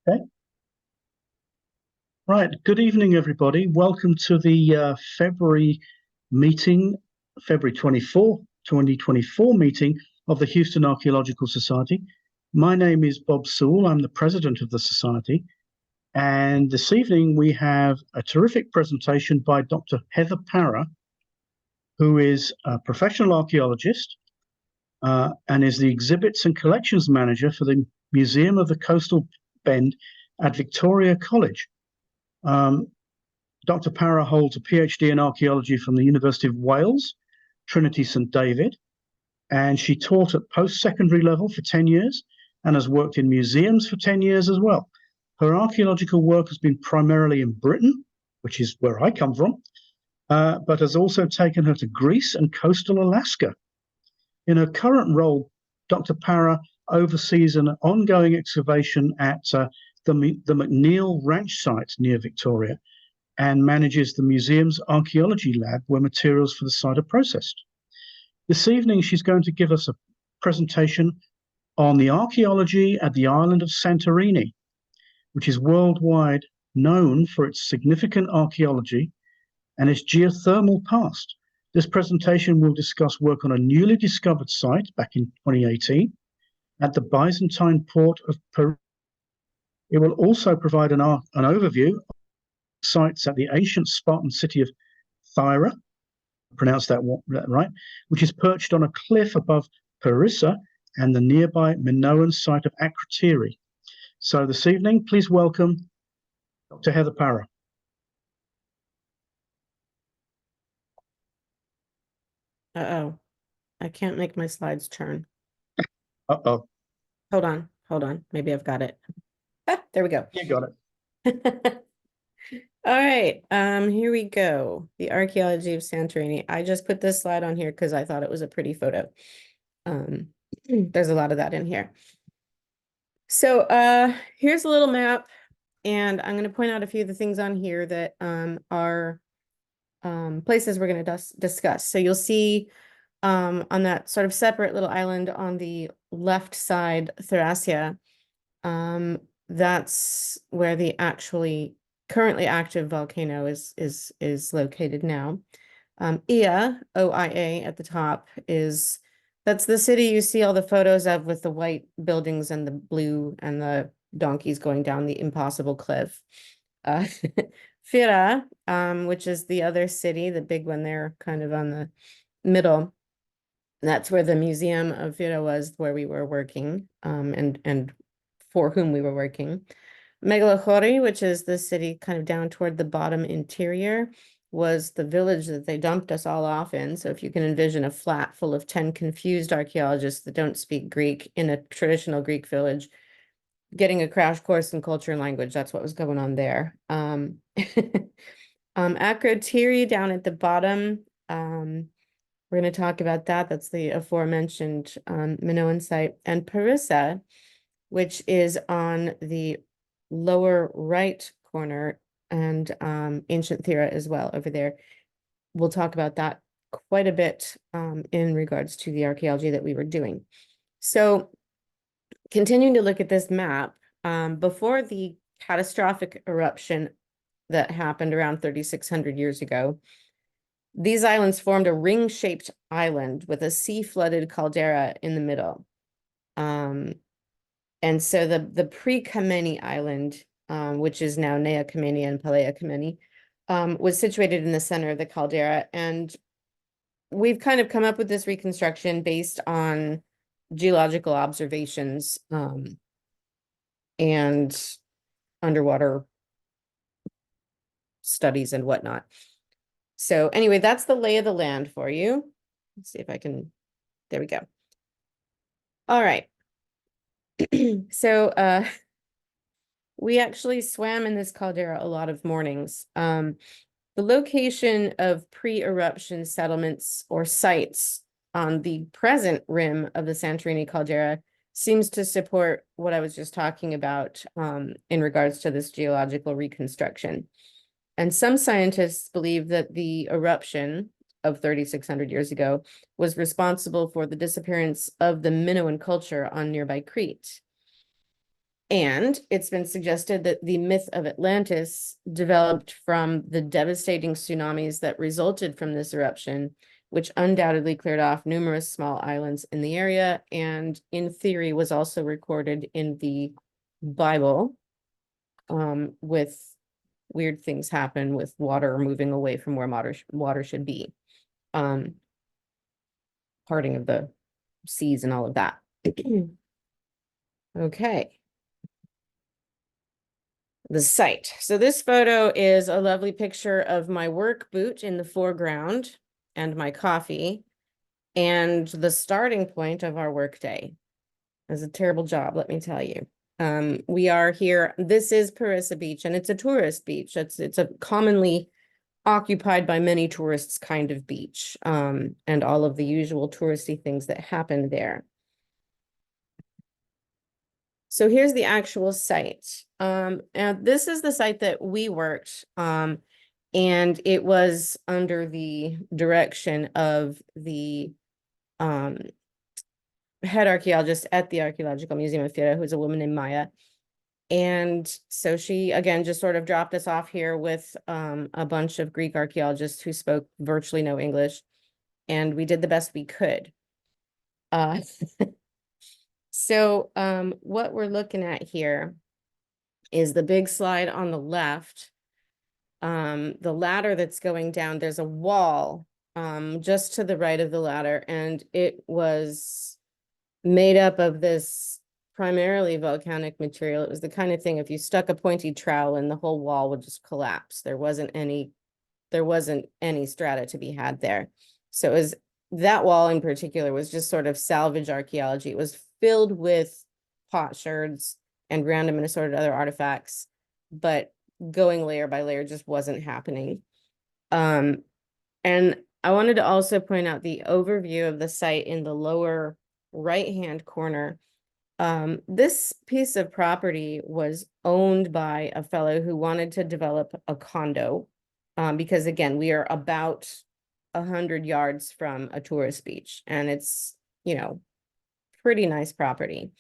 Okay. Right. Good evening, everybody. Welcome to the February meeting, February 24, 2024 meeting of the Houston Archaeological Society. My name is Bob Sewell. I'm the president of the society. And this evening we have a terrific presentation by Dr. Heather Parra, who is a professional archaeologist and is the exhibits and collections manager for the Museum of the Coastal Bend at Victoria College. Dr. Parra holds a PhD in archaeology from the University of Wales, Trinity St David, and she taught at post-secondary level for 10 years and has worked in museums for 10 years as well. Her archaeological work has been primarily in Britain, which is where I come from, but has also taken her to Greece and coastal Alaska. In her current role, Dr. Parra oversees an ongoing excavation at the McNeil Ranch site near Victoria, and manages the museum's archaeology lab where materials for the site are processed. This evening, she's going to give us a presentation on the archaeology at the island of Santorini, which is worldwide known for its significant archaeology and its geothermal past. This presentation will discuss work on a newly discovered site back in 2018 at the Byzantine port of Peru. It will also provide an overview of sites at the ancient Spartan city of Thyra, pronounced that right, which is perched on a cliff above Parissa and the nearby Minoan site of Akrotiri. So this evening, please welcome Dr. Heather Parra. Uh-oh, I can't make my slides turn. Uh-oh. Hold on. Maybe I've got it. Ah, there we go. You got it. All right, here we go. The archaeology of Santorini. I just put this slide on here because I thought it was a pretty photo. There's a lot of that in here. So here's a little map, and I'm going to point out a few of the things on here that are places we're going to discuss. So you'll see on that sort of separate little island on the left side, Thracia, that's where the currently active volcano is located now. Oia at the top that's the city you see all the photos of with the white buildings and the blue and the donkeys going down the impossible cliff. Fira, which is the other city, the big one there, kind of on the middle. That's where the Museum of Fira was, where we were working, and for whom we were working. Megalochori, which is the city kind of down toward the bottom interior, was the village that they dumped us all off in. So if you can envision a flat full of 10 confused archaeologists that don't speak Greek in a traditional Greek village, getting a crash course in culture and language, that's what was going on there. Akrotiri down at the bottom, we're going to talk about that. That's the aforementioned Minoan site. And Parissa, which is on the lower right corner, and ancient Thera as well over there. We'll talk about that quite a bit in regards to the archaeology that we were doing. So continuing to look at this map, before the catastrophic eruption that happened around 3,600 years ago, these islands formed a ring-shaped island with a sea-flooded caldera in the middle. And so the pre-Kameni island, which is now Nea Kameni and Palea Kameni, was situated in the center of the caldera. And we've kind of come up with this reconstruction based on geological observations and underwater studies and whatnot. So anyway, that's the lay of the land for you. Let's see if I can, there we go. All right. So we actually swam in this caldera a lot of mornings. The location of pre-eruption settlements or sites on the present rim of the Santorini caldera seems to support what I was just talking about in regards to this geological reconstruction. And some scientists believe that the eruption of 3,600 years ago was responsible for the disappearance of the Minoan culture on nearby Crete. And it's been suggested that the myth of Atlantis developed from the devastating tsunamis that resulted from this eruption, which undoubtedly cleared off numerous small islands in the area, and in theory was also recorded in the Bible, with weird things happen with water moving away from where water should be. Parting of the seas and all of that. Okay. The site. So this photo is a lovely picture of my work boot in the foreground and my coffee and the starting point of our workday. It's a terrible job, let me tell you. We are here. This is Parissa Beach, and it's a tourist beach. It's a commonly occupied by many tourists kind of beach, and all of the usual touristy things that happen there. So here's the actual site. And this is the site that we worked, and it was under the direction of the head archaeologist at the Archaeological Museum of Fira, who's a woman named Maya. And so she, again, just sort of dropped us off here with a bunch of Greek archaeologists who spoke virtually no English, and we did the best we could. So what we're looking at here is the big slide on the left. The ladder that's going down, there's a wall just to the right of the ladder, and it was made up of this primarily volcanic material. It was the kind of thing, if you stuck a pointy trowel in, the whole wall would just collapse. There wasn't any strata to be had there. So it was, that wall in particular was just sort of salvage archaeology. It was filled with potsherds and random and assorted other artifacts, but going layer by layer just wasn't happening. And I wanted to also point out the overview of the site in the lower right-hand corner. This piece of property was owned by a fellow who wanted to develop a condo, because again, we are about 100 yards from a tourist beach, and it's, pretty nice property.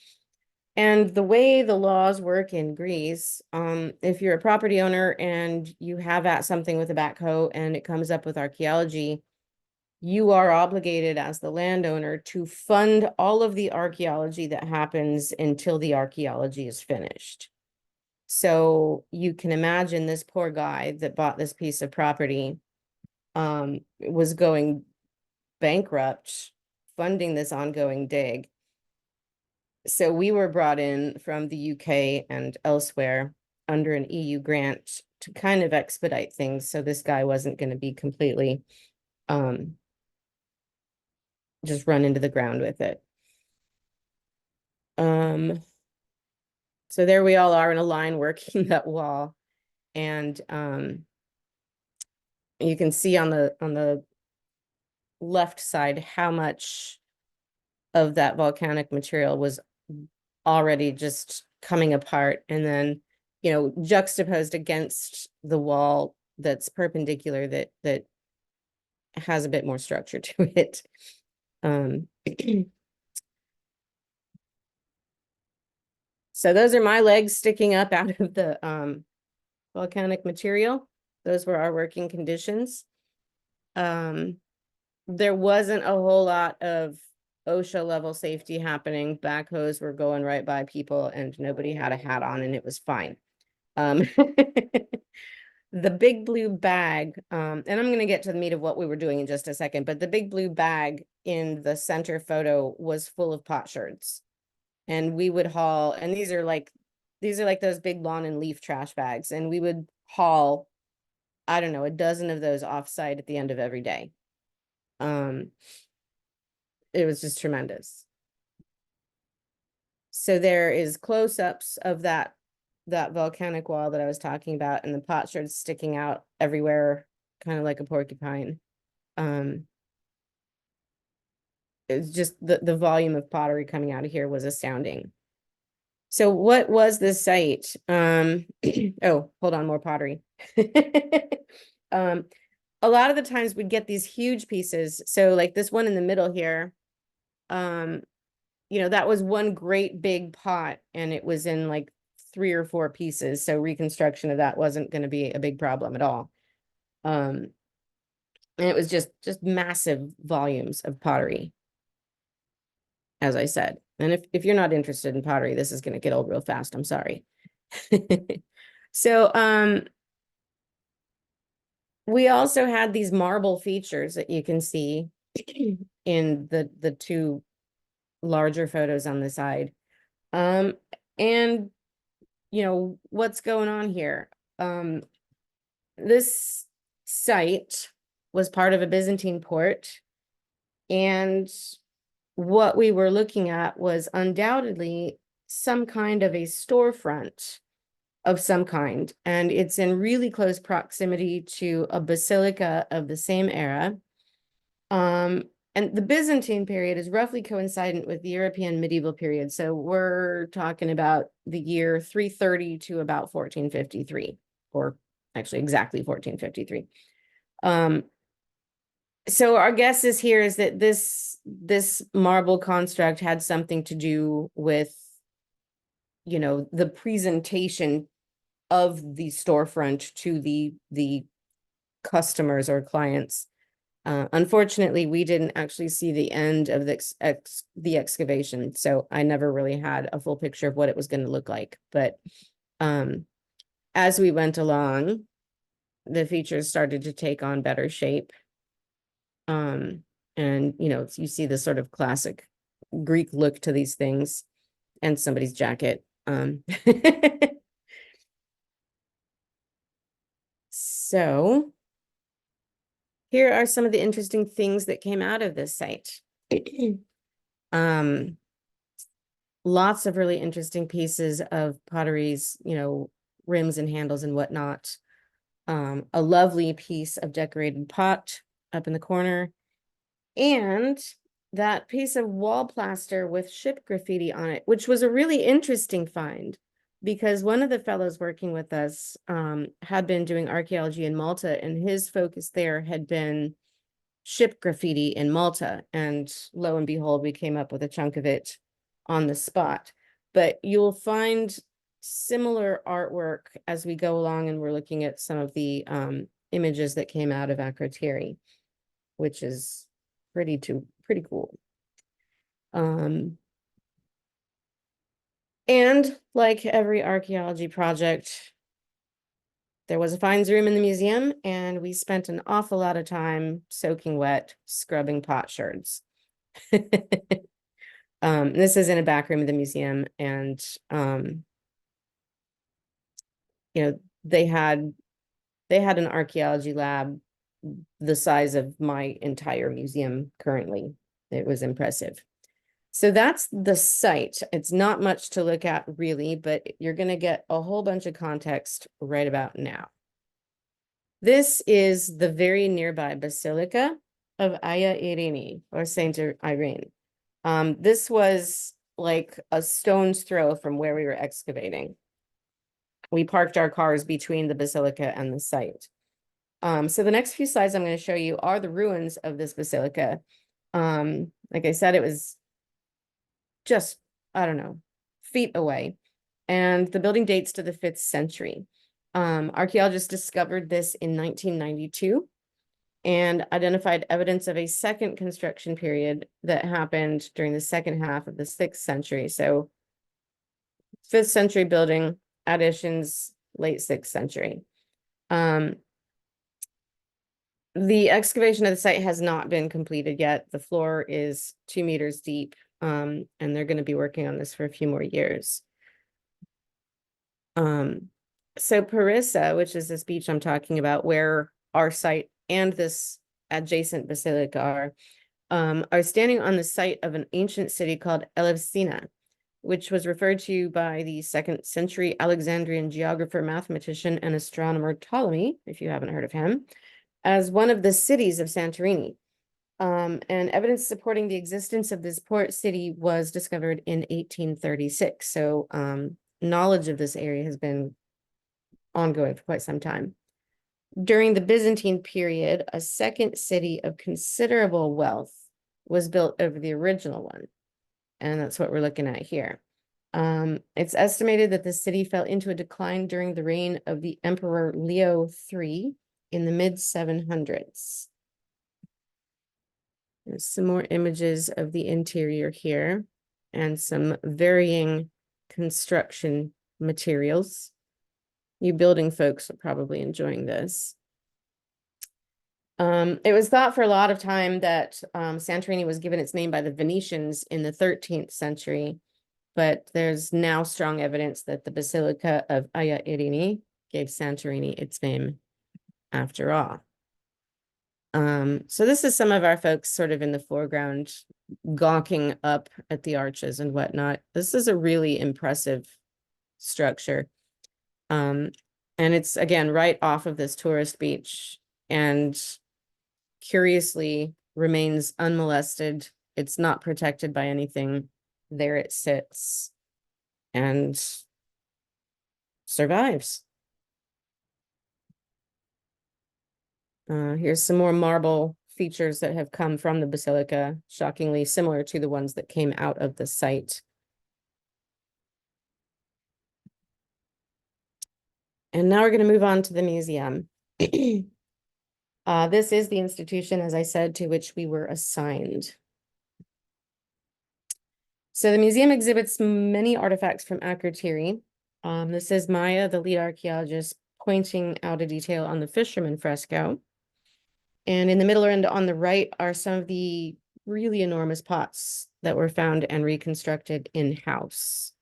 And the way the laws work in Greece, if you're a property owner and you have at something with a backhoe and it comes up with archaeology, you are obligated as the landowner to fund all of the archaeology that happens until the archaeology is finished. So you can imagine this poor guy that bought this piece of property was going bankrupt funding this ongoing dig. So we were brought in from the UK and elsewhere under an EU grant to kind of expedite things. So this guy wasn't going to be completely just run into the ground with it. So there we all are in a line working that wall. And you can see on the left side how much of that volcanic material was already just coming apart, and then juxtaposed against the wall that's perpendicular that has a bit more structure to it. So those are my legs sticking up out of the volcanic material. Those were our working conditions. There wasn't a whole lot of OSHA level safety happening. Backhoes were going right by people and nobody had a hat on, and it was fine. The big blue bag, and I'm going to get to the meat of what we were doing in just a second, but the big blue bag in the center photo was full of potsherds. And we would haul, and these are like those big lawn and leaf trash bags, and we would haul, I don't know, a dozen of those offsite at the end of every day. It was just tremendous. So there is close-ups of that volcanic wall that I was talking about, and the potsherds sticking out everywhere, kind of like a porcupine. It's just the volume of pottery coming out of here was astounding. So what was this site? Oh, hold on, more pottery. A lot of the times we'd get these huge pieces. So like this one in the middle here, that was one great big pot, and it was in like 3 or 4 pieces, so reconstruction of that wasn't going to be a big problem at all. And it was just massive volumes of pottery, as I said. And if you're not interested in pottery, this is going to get old real fast. I'm sorry. So we also had these marble features that you can see in the 2 larger photos on the side. And you know, what's going on here? This site was part of a Byzantine port, and what we were looking at was undoubtedly some kind of a storefront of some kind, and it's in really close proximity to a basilica of the same era. And the Byzantine period is roughly coincident with the European medieval period. So we're talking about the year 330 to about 1453, or actually exactly 1453. So our guess is here is that this marble construct had something to do with, you know, the presentation of the storefront to the customers or clients. Unfortunately, we didn't actually see the end of the excavation, so I never really had a full picture of what it was going to look like. But as we went along, the features started to take on better shape. And, you know, you see the sort of classic Greek look to these things, and somebody's jacket. So here are some of the interesting things that came out of this site. Lots of really interesting pieces of potteries, you know, rims and handles and whatnot. A lovely piece of decorated pot up in the corner, and that piece of wall plaster with ship graffiti on it, which was a really interesting find, because one of the fellows working with us had been doing archaeology in Malta, and his focus there had been ship graffiti in Malta. And lo and behold, we came up with a chunk of it on the spot. But you'll find similar artwork as we go along, and we're looking at some of the images that came out of Akrotiri, which is pretty cool. And like every archaeology project, there was a finds room in the museum, and we spent an awful lot of time soaking wet, scrubbing potsherds. This is in a back room of the museum, and you know, they had an archaeology lab the size of my entire museum currently. It was impressive. So that's the site. It's not much to look at really, but you're going to get a whole bunch of context right about now. This is the very nearby Basilica of Hagia Irini, or Saint Irene. This was like a stone's throw from where we were excavating. We parked our cars between the basilica and the site. So the next few slides I'm going to show you are the ruins of this basilica. Like I said, it was just, I don't know, feet away. And the building dates to the 5th century. Archaeologists discovered this in 1992 and identified evidence of a second construction period that happened during the second half of the 6th century. So 5th century building, additions, late 6th century. The excavation of the site has not been completed yet. The floor is 2 meters deep, and they're going to be working on this for a few more years. So Parissa, which is this beach I'm talking about, where our site and this adjacent basilica are standing on the site of an ancient city called Elefsina, which was referred to by the 2nd century Alexandrian geographer, mathematician, and astronomer Ptolemy, if you haven't heard of him, as one of the cities of Santorini. And evidence supporting the existence of this port city was discovered in 1836. So knowledge of this area has been ongoing for quite some time. During the Byzantine period, a second city of considerable wealth was built over the original one. And that's what we're looking at here. It's estimated that the city fell into a decline during the reign of the Emperor Leo III in the mid-700s. There's some more images of the interior here and some varying construction materials. You building folks are probably enjoying this. It was thought for a lot of time that Santorini was given its name by the Venetians in the 13th century, but there's now strong evidence that the Basilica of Aya Irini gave Santorini its name after all. So this is some of our folks sort of in the foreground, gawking up at the arches and whatnot. This is a really impressive structure. And it's, again, right off of this tourist beach and curiously remains unmolested. It's not protected by anything. There it sits and survives. Here's some more marble features that have come from the basilica, shockingly similar to the ones that came out of the site. And now we're going to move on to the museum. This is the institution, as I said, to which we were assigned. So the museum exhibits many artifacts from Akrotiri. This is Maya, the lead archaeologist, pointing out a detail on the fisherman fresco. And in the middle and on the right are some of the really enormous pots that were found and reconstructed in-house.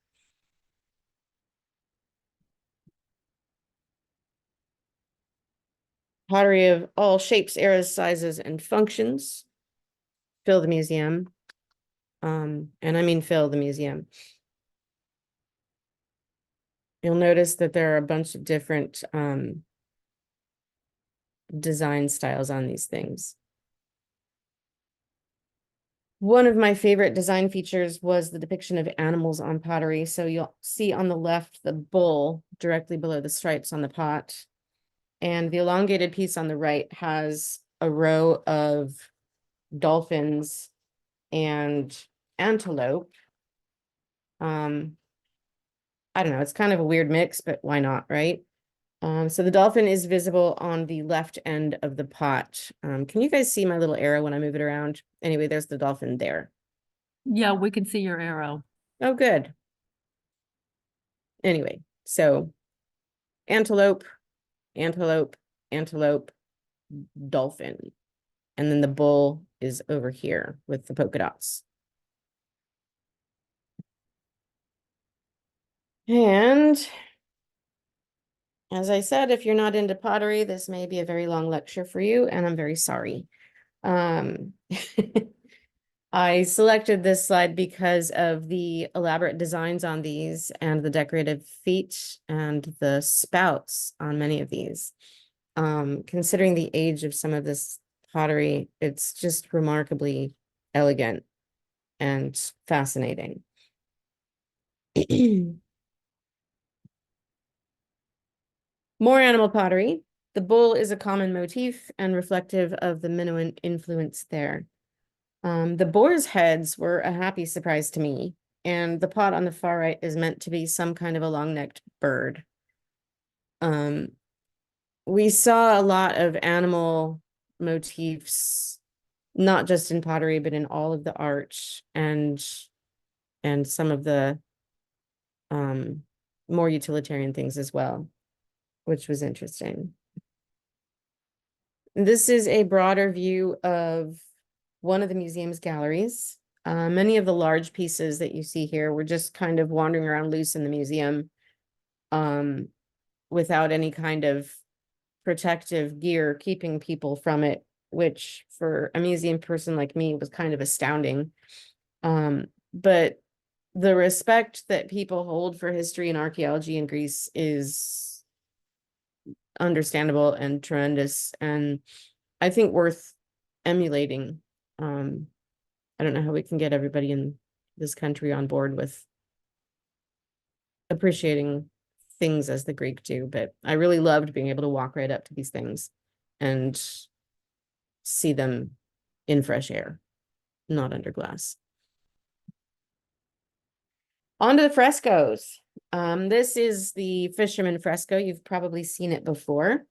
Pottery of all shapes, eras, sizes, and functions fill the museum. And I mean fill the museum. You'll notice that there are a bunch of different design styles on these things. One of my favorite design features was the depiction of animals on pottery. So you'll see on the left the bull directly below the stripes on the pot. And the elongated piece on the right has a row of dolphins and antelope. I don't know, it's kind of a weird mix, but why not, right? So the dolphin is visible on the left end of the pot. Can you guys see my little arrow when I move it around? Anyway, there's the dolphin there. Yeah, we can see your arrow. Oh, good. Anyway, so antelope, antelope, antelope, dolphin. And then the bull is over here with the polka dots. And as I said, if you're not into pottery, this may be a very long lecture for you, and I'm very sorry. I selected this slide because of the elaborate designs on these and the decorative feet and the spouts on many of these. Considering the age of some of this pottery, it's just remarkably elegant and fascinating. More animal pottery. The bull is a common motif and reflective of the Minoan influence there. The boar's heads were a happy surprise to me, and the pot on the far right is meant to be some kind of a long-necked bird. We saw a lot of animal motifs, not just in pottery, but in all of the art and some of the more utilitarian things as well, which was interesting. This is a broader view of one of the museum's galleries. Many of the large pieces that you see here were just kind of wandering around loose in the museum without any kind of protective gear keeping people from it, which for a museum person like me was kind of astounding. But the respect that people hold for history and archaeology in Greece is understandable and tremendous, and I think worth emulating. I don't know how we can get everybody in this country on board with appreciating things as the Greek do, but I really loved being able to walk right up to these things and see them in fresh air, not under glass. On to the frescoes. This is the fisherman fresco. You've probably seen it before.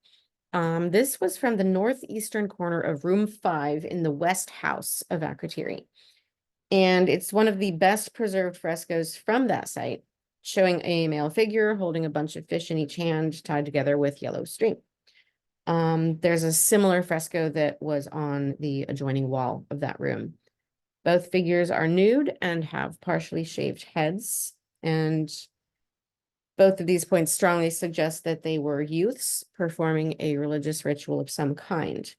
This was from the northeastern corner of room 5 in the West House of Akrotiri. And it's one of the best preserved frescoes from that site, showing a male figure holding a bunch of fish in each hand tied together with yellow string. There's a similar fresco that was on the adjoining wall of that room. Both figures are nude and have partially shaved heads, and both of these points strongly suggest that they were youths performing a religious ritual of some kind.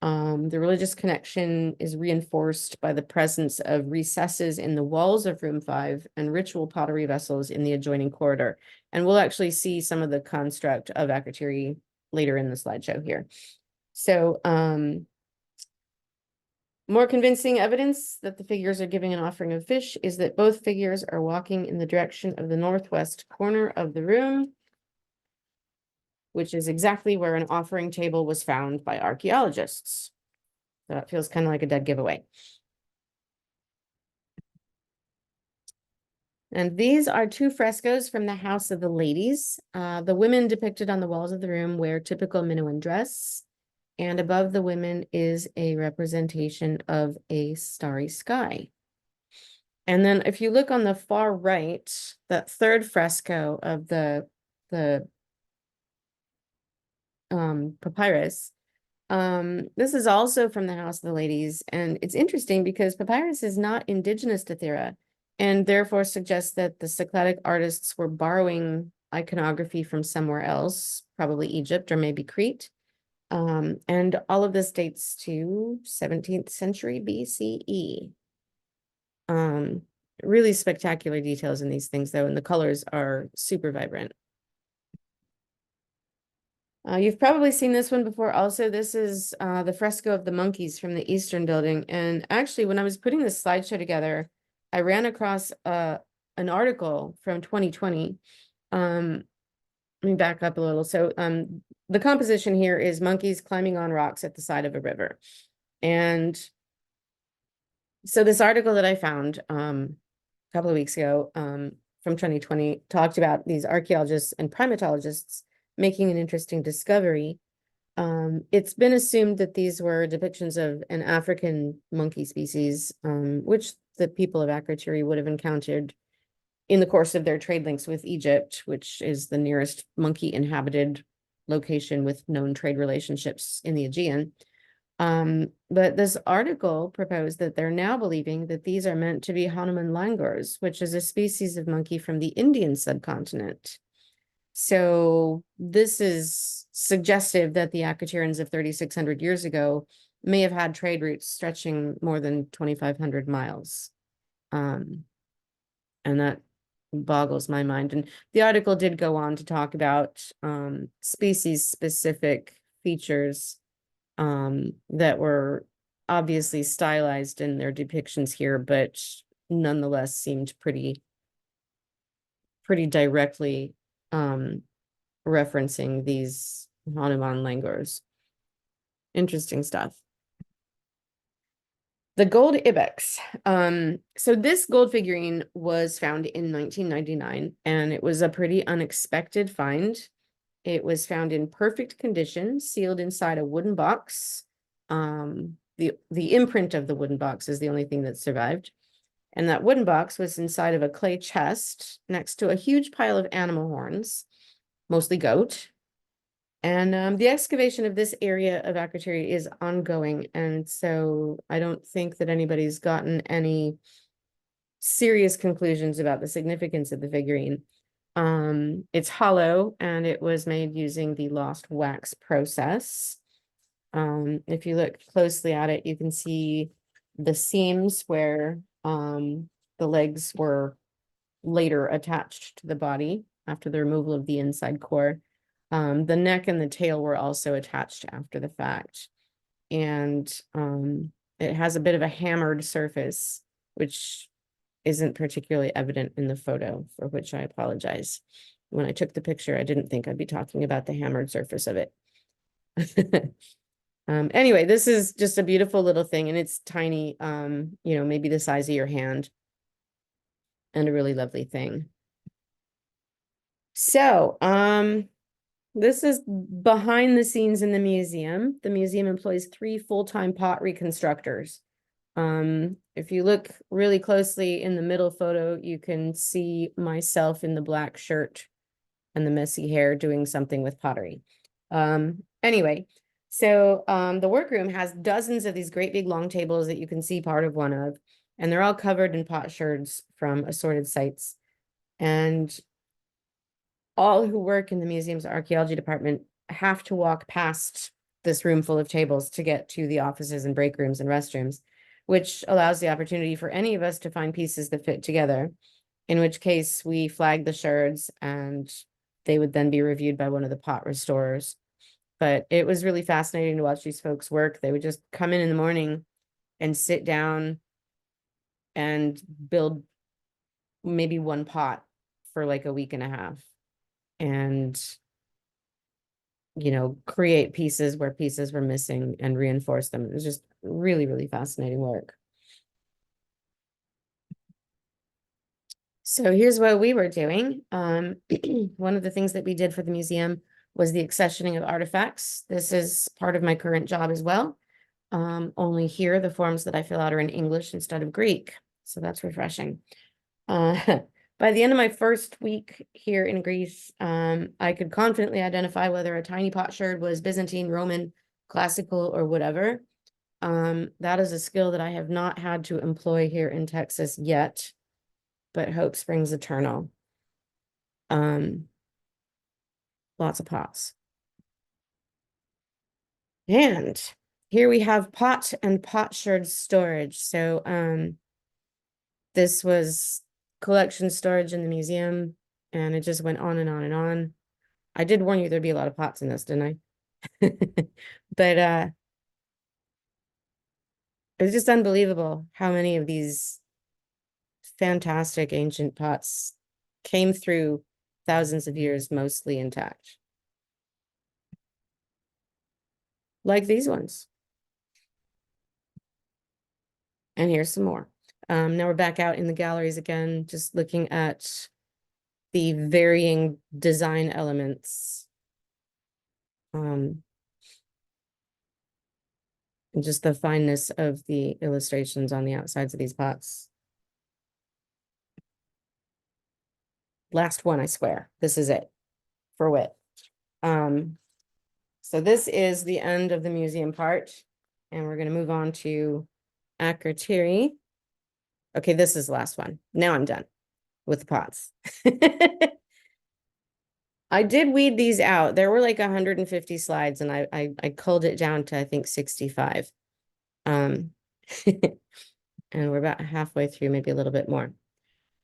The religious connection is reinforced by the presence of recesses in the walls of room 5 and ritual pottery vessels in the adjoining corridor. And we'll actually see some of the construct of Akrotiri later in the slideshow here. So, more convincing evidence that the figures are giving an offering of fish is that both figures are walking in the direction of the northwest corner of the room, which is exactly where an offering table was found by archaeologists. So it feels kind of like a dead giveaway. And these are 2 frescoes from the House of the Ladies. The women depicted on the walls of the room wear typical Minoan dress, and above the women is a representation of a starry sky. And then if you look on the far right, that 3rd fresco of the papyrus, this is also from the House of the Ladies, and it's interesting because papyrus is not indigenous to Thera, and therefore suggests that the Cycladic artists were borrowing iconography from somewhere else, probably Egypt or maybe Crete. And all of this dates to 17th century BCE. Really spectacular details in these things, though, and the colors are super vibrant. You've probably seen this one before also. This is the fresco of the monkeys from the Eastern Building. And actually, when I was putting this slideshow together, I ran across an article from 2020. Let me back up a little. So the composition here is monkeys climbing on rocks at the side of a river. And so this article that I found a couple of weeks ago from 2020 talked about these archaeologists and primatologists making an interesting discovery. It's been assumed that these were depictions of an African monkey species, which the people of Akrotiri would have encountered in the course of their trade links with Egypt, which is the nearest monkey inhabited location with known trade relationships in the Aegean. But this article proposed that they're now believing that these are meant to be Hanuman langurs, which is a species of monkey from the Indian subcontinent. So this is suggestive that the Akrotirians of 3,600 years ago may have had trade routes stretching more than 2,500 miles. And that boggles my mind. And the article did go on to talk about species-specific features that were obviously stylized in their depictions here, but nonetheless seemed pretty directly referencing these Hanuman langurs. Interesting stuff. The gold ibex. So this gold figurine was found in 1999, and it was a pretty unexpected find. It was found in perfect condition, sealed inside a wooden box. The imprint of the wooden box is the only thing that survived. And that wooden box was inside of a clay chest next to a huge pile of animal horns, mostly goat. And the excavation of this area of Akrotiri is ongoing. And so I don't think that anybody's gotten any serious conclusions about the significance of the figurine. It's hollow and it was made using the lost wax process. If you look closely at it, you can see the seams where the legs were later attached to the body after the removal of the inside core. The neck and the tail were also attached after the fact. And it has a bit of a hammered surface, which isn't particularly evident in the photo, for which I apologize. When I took the picture, I didn't think I'd be talking about the hammered surface of it. Anyway, this is just a beautiful little thing, and it's tiny, maybe the size of your hand. and a really lovely thing. So, this is behind the scenes in the museum. The museum employs 3 full-time pot reconstructors. If you look really closely in the middle photo, you can see myself in the black shirt and the messy hair doing something with pottery. Anyway, so the workroom has dozens of these great big long tables that you can see part of one of, and they're all covered in pot sherds from assorted sites. And all who work in the museum's archaeology department have to walk past this room full of tables to get to the offices and break rooms and restrooms, which allows the opportunity for any of us to find pieces that fit together, in which case we flag the sherds and they would then be reviewed by one of the pot restorers. But it was really fascinating to watch these folks work. They would just come in the morning and sit down and build maybe one pot for like a week and a half. And, you know, create pieces where pieces were missing and reinforce them. It was just really, really fascinating work. So here's what we were doing. One of the things that we did for the museum was the accessioning of artifacts. This is part of my current job as well. Only here, the forms that I fill out are in English instead of Greek. So that's refreshing. By the end of my first week here in Greece, I could confidently identify whether a tiny potsherd was Byzantine, Roman, classical, or whatever. That is a skill that I have not had to employ here in Texas yet, but hope springs eternal. Lots of pots. And here we have pot and potsherd storage. So this was collection storage in the museum, and it just went on and on and on. I did warn you there'd be a lot of pots in this, didn't I? But it's just unbelievable how many of these fantastic ancient pots came through thousands of years mostly intact. Like these ones. And here's some more. Now we're back out in the galleries again, just looking at the varying design elements. And just the fineness of the illustrations on the outsides of these pots. Last one, I swear. This is it for wit. So this is the end of the museum part, and we're going to move on to Archeology. Okay, this is the last one. Now I'm done with the pots. I did weed these out. There were like 150 slides, and I culled it down to, I think, 65. And we're about halfway through, maybe a little bit more.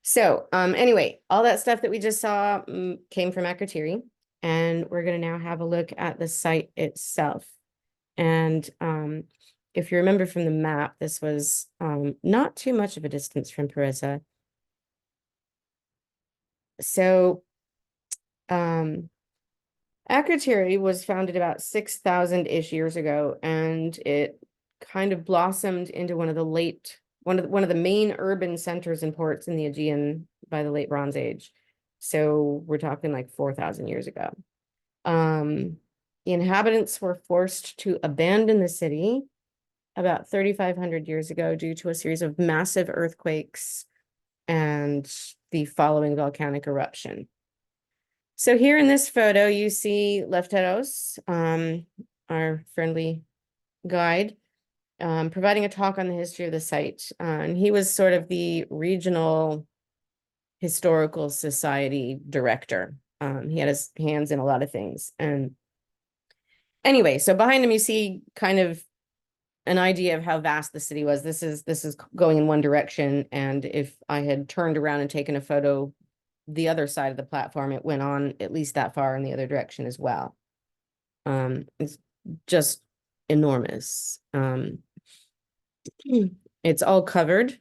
So anyway, all that stuff that we just saw came from Archeology, and we're going to now have a look at the site itself. And if you remember from the map, this was not too much of a distance from Parissa. So Archeology was founded about 6,000-ish years ago, and it kind of blossomed into one of the main urban centers and ports in the Aegean by the late Bronze Age. So we're talking like 4,000 years ago. The inhabitants were forced to abandon the city about 3,500 years ago due to a series of massive earthquakes and the following volcanic eruption. So here in this photo, you see Lefteros, our friendly guide, providing a talk on the history of the site. And he was sort of the regional historical society director. He had his hands in a lot of things. And anyway, so behind him, you see kind of an idea of how vast the city was. This is going in one direction. And if I had turned around and taken a photo the other side of the platform, it went on at least that far in the other direction as well. It's just enormous. It's all covered.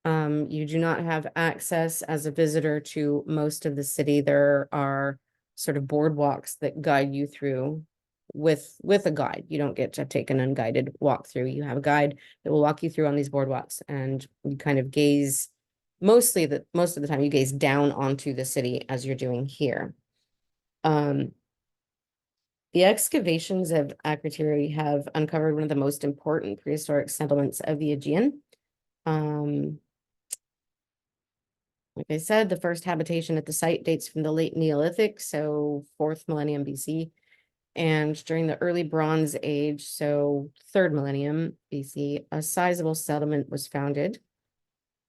You do not have access as a visitor to most of the city. There are sort of boardwalks that guide you through with a guide. You don't get to take an unguided walk through. You have a guide that will walk you through on these boardwalks, and you kind of gaze most of the time you gaze down onto the city as you're doing here. The excavations of Akrotiri have uncovered one of the most important prehistoric settlements of the Aegean. Like I said, the first habitation at the site dates from the late Neolithic, so 4th millennium BC. And during the early Bronze Age, so 3rd millennium BC, a sizable settlement was founded.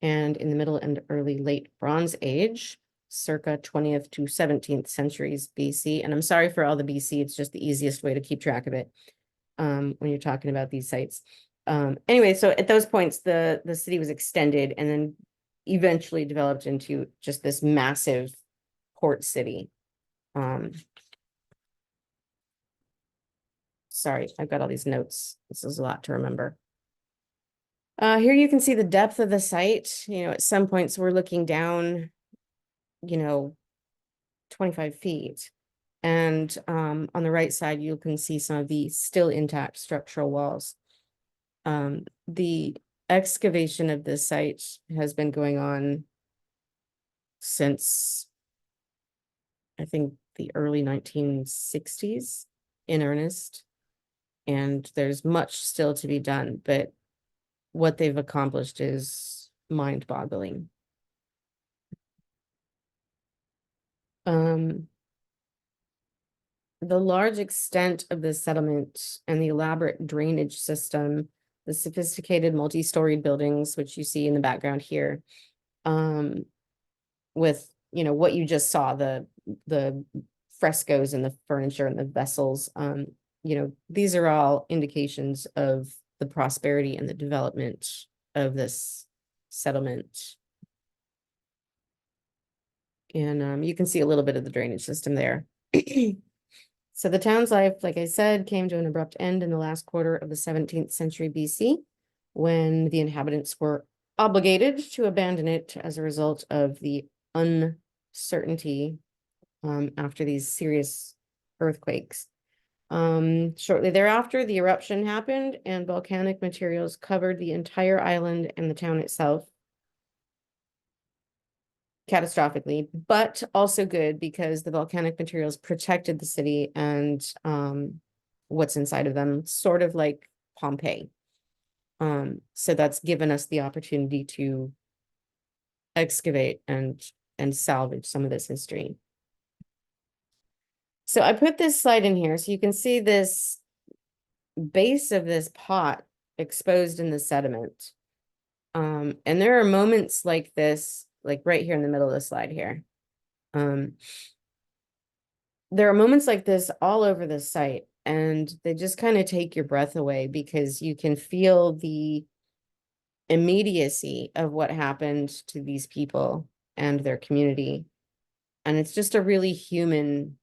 And in the middle and early late Bronze Age, circa 20th to 17th centuries BC. And I'm sorry for all the BC, it's just the easiest way to keep track of it when you're talking about these sites. Anyway, so at those points, the city was extended and then eventually developed into just this massive port city. Sorry, I've got all these notes. This is a lot to remember. Here you can see the depth of the site. You know, at some points we're looking down, 25 feet. And on the right side, you can see some of the still intact structural walls. The excavation of this site has been going on since, I think, the early 1960s in earnest. And there's much still to be done, but what they've accomplished is mind-boggling. The large extent of the settlement and the elaborate drainage system, the sophisticated multi-storied buildings, which you see in the background here, with, what you just saw, the frescoes and the furniture and the vessels, these are all indications of the prosperity and the development of this settlement. And you can see a little bit of the drainage system there. So the town's life, like I said, came to an abrupt end in the last quarter of the 17th century BC, when the inhabitants were obligated to abandon it as a result of the uncertainty after these serious earthquakes. Shortly thereafter, the eruption happened and volcanic materials covered the entire island and the town itself. Catastrophically, but also good because the volcanic materials protected the city and what's inside of them, sort of like Pompeii. So that's given us the opportunity to excavate and salvage some of this history. So I put this slide in here so you can see this base of this pot exposed in the sediment. And there are moments like this, like right here in the middle of the slide here. There are moments like this all over the site, and they just kind of take your breath away because you can feel the immediacy of what happened to these people and their community. And it's just a really human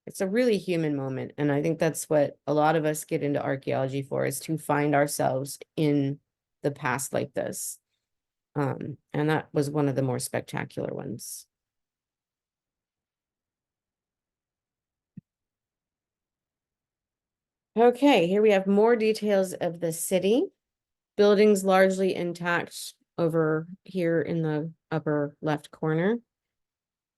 moment. And I think that's what a lot of us get into archaeology for, is to find ourselves in the past like this. And that was one of the more spectacular ones. Okay, here we have more details of the city. Buildings largely intact over here in the upper left corner.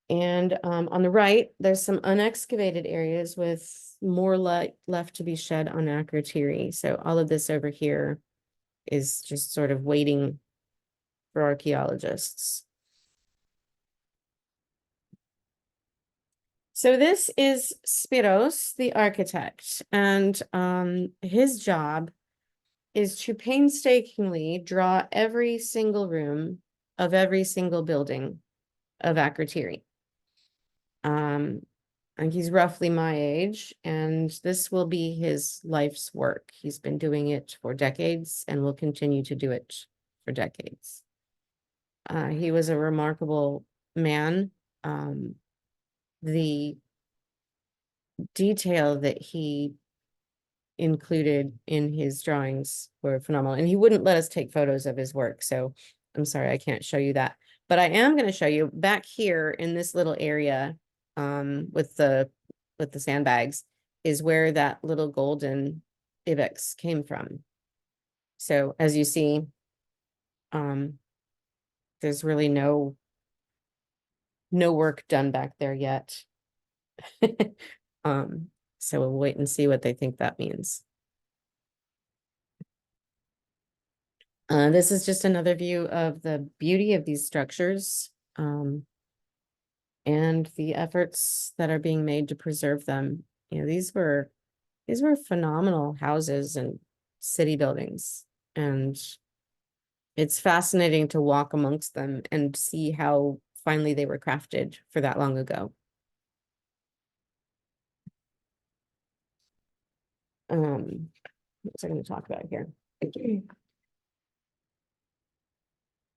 And on the right, there's some unexcavated areas with more light left to be shed on Akrotiri. So all of this over here is just sort of waiting for archaeologists. So this is Spiros, the architect, and his job is to painstakingly draw every single room of every single building of Akrotiri. And he's roughly my age, and this will be his life's work. He's been doing it for decades and will continue to do it for decades. He was a remarkable man. The detail that he included in his drawings were phenomenal, and he wouldn't let us take photos of his work, so I'm sorry I can't show you that. But I am going to show you back here in this little area with the sandbags is where that little golden ibex came from. So as you see, there's really no work done back there yet. So we'll wait and see what they think that means. This is just another view of the beauty of these structures, and the efforts that are being made to preserve them. You know, these were phenomenal houses and city buildings, and it's fascinating to walk amongst them and see how finely they were crafted for that long ago. What was I going to talk about here?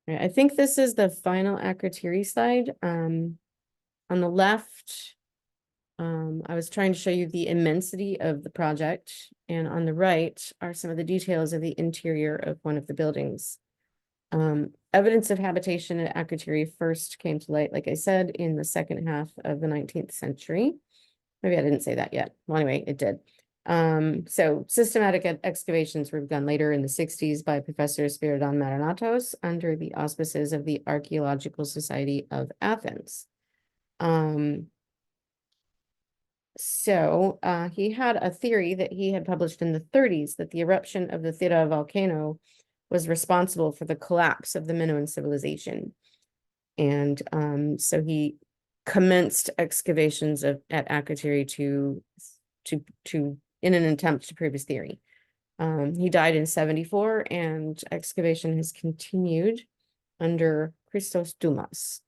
I think this is the final Akrotiri slide. On the left, I was trying to show you the immensity of the project, and on the right are some of the details of the interior of one of the buildings. Evidence of habitation at Akrotiri first came to light, like I said, in the second half of the 19th century. Maybe I didn't say that yet. Well, anyway, it did. So systematic excavations were begun later in the 60s by Professor Spiridon Maranatos under the auspices of the Archaeological Society of Athens. So he had a theory that he had published in the 30s that the eruption of the Thera volcano was responsible for the collapse of the Minoan civilization. And so he commenced excavations at Akrotiri in an attempt to prove his theory. He died in 74, and excavation has continued under Christos Doumas.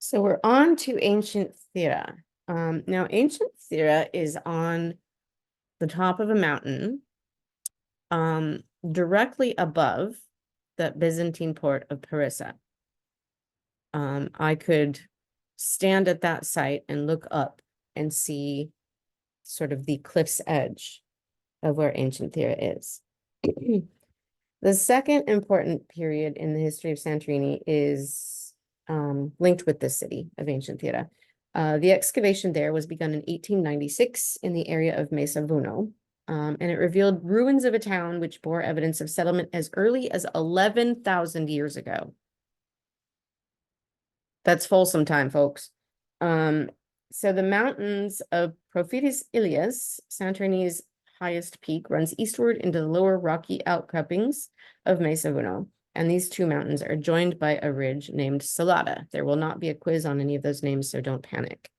So we're on to ancient Thera. Now, ancient Thera is on the top of a mountain, directly above the Byzantine port of Parissa. I could stand at that site and look up and see sort of the cliff's edge of where ancient Thera is. The second important period in the history of Santorini is linked with the city of ancient Thera. The excavation there was begun in 1896 in the area of Mesa Vuno, and it revealed ruins of a town which bore evidence of settlement as early as 11,000 years ago. That's Folsom time, folks. So the mountains of Prophetis Ilias, Santorini's highest peak, runs eastward into the lower rocky outcroppings of Mesa Vuno, and these two mountains are joined by a ridge named Salata. There will not be a quiz on any of those names, so don't panic.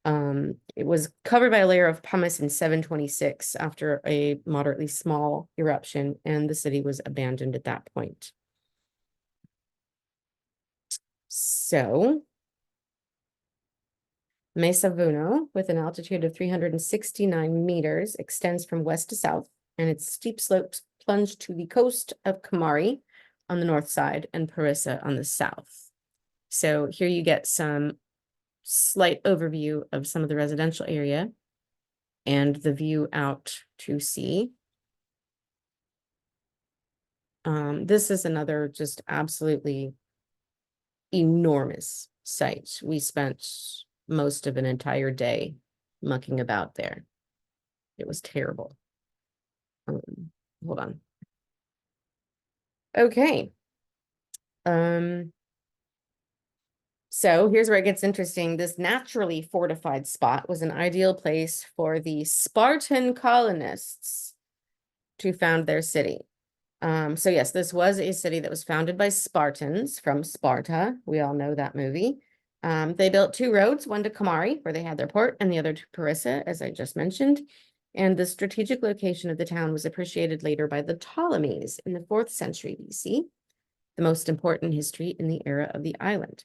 It was covered by a layer of pumice in 726 after a moderately small eruption, and the city was abandoned at that point. So Mesa Vuno, with an altitude of 369 meters, extends from west to south, and its steep slopes plunge to the coast of Kamari on the north side and Parissa on the south. So here you get some slight overview of some of the residential area and the view out to sea. This is another just absolutely enormous site. We spent most of an entire day mucking about there. It was terrible. Hold on. Okay. So here's where it gets interesting. This naturally fortified spot was an ideal place for the Spartan colonists to found their city. So yes, this was a city that was founded by Spartans from Sparta. We all know that movie. They built two roads, one to Kamari, where they had their port, and the other to Parissa, as I just mentioned. And the strategic location of the town was appreciated later by the Ptolemies in the 4th century BC, the most important history in the era of the island.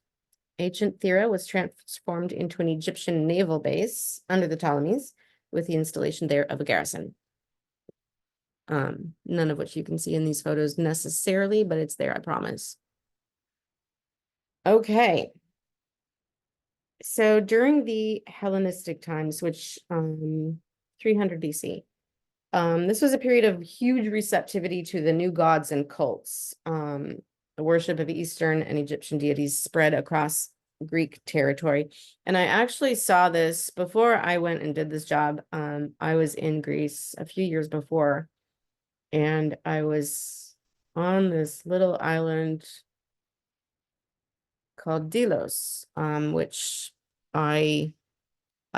Ancient Thera was transformed into an Egyptian naval base under the Ptolemies, with the installation there of a garrison. None of which you can see in these photos necessarily, but it's there, I promise. Okay. So during the Hellenistic times, which 300 BC, this was a period of huge receptivity to the new gods and cults. The worship of Eastern and Egyptian deities spread across Greek territory. And I actually saw this before I went and did this job. I was in Greece a few years before, and I was on this little island called Delos, which I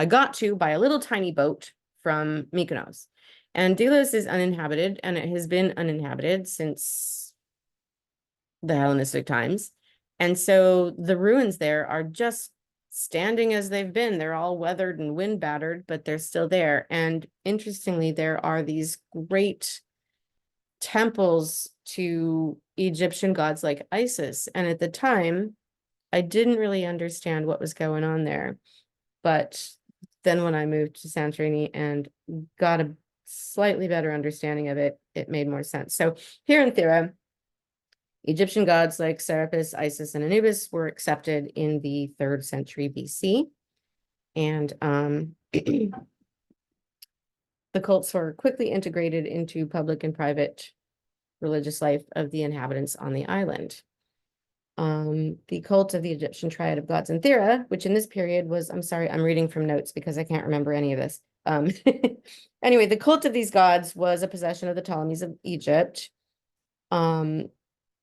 got to by a little tiny boat from Mykonos. And Delos is uninhabited, and it has been uninhabited since the Hellenistic times. And so the ruins there are just standing as they've been. They're all weathered and wind battered, but they're still there. And interestingly, there are these great temples to Egyptian gods like Isis. And at the time, I didn't really understand what was going on there. But then when I moved to Santorini and got a slightly better understanding of it, it made more sense. So here in Thera, Egyptian gods like Serapis, Isis, and Anubis were accepted in the 3rd century BC. And the cults were quickly integrated into public and private religious life of the inhabitants on the island. The cult of the Egyptian triad of gods in Thera, which in this period was, I'm sorry, I'm reading from notes because I can't remember any of this. Anyway, the cult of these gods was a possession of the Ptolemies of Egypt,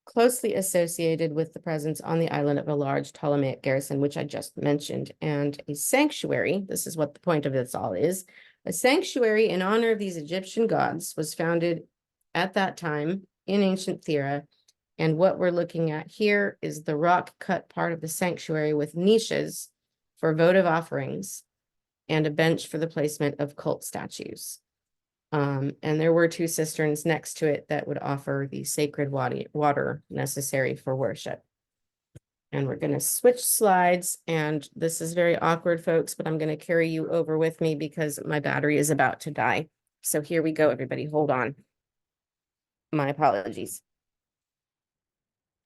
closely associated with the presence on the island of a large Ptolemaic garrison, which I just mentioned, and a sanctuary. This is what the point of this all is. A sanctuary in honor of these Egyptian gods was founded at that time in ancient Thera. And what we're looking at here is the rock cut part of the sanctuary with niches for votive offerings and a bench for the placement of cult statues. And there were 2 cisterns next to it that would offer the sacred water necessary for worship. And we're going to switch slides. And this is very awkward, folks, but I'm going to carry you over with me because my battery is about to die. So here we go, everybody. Hold on. My apologies.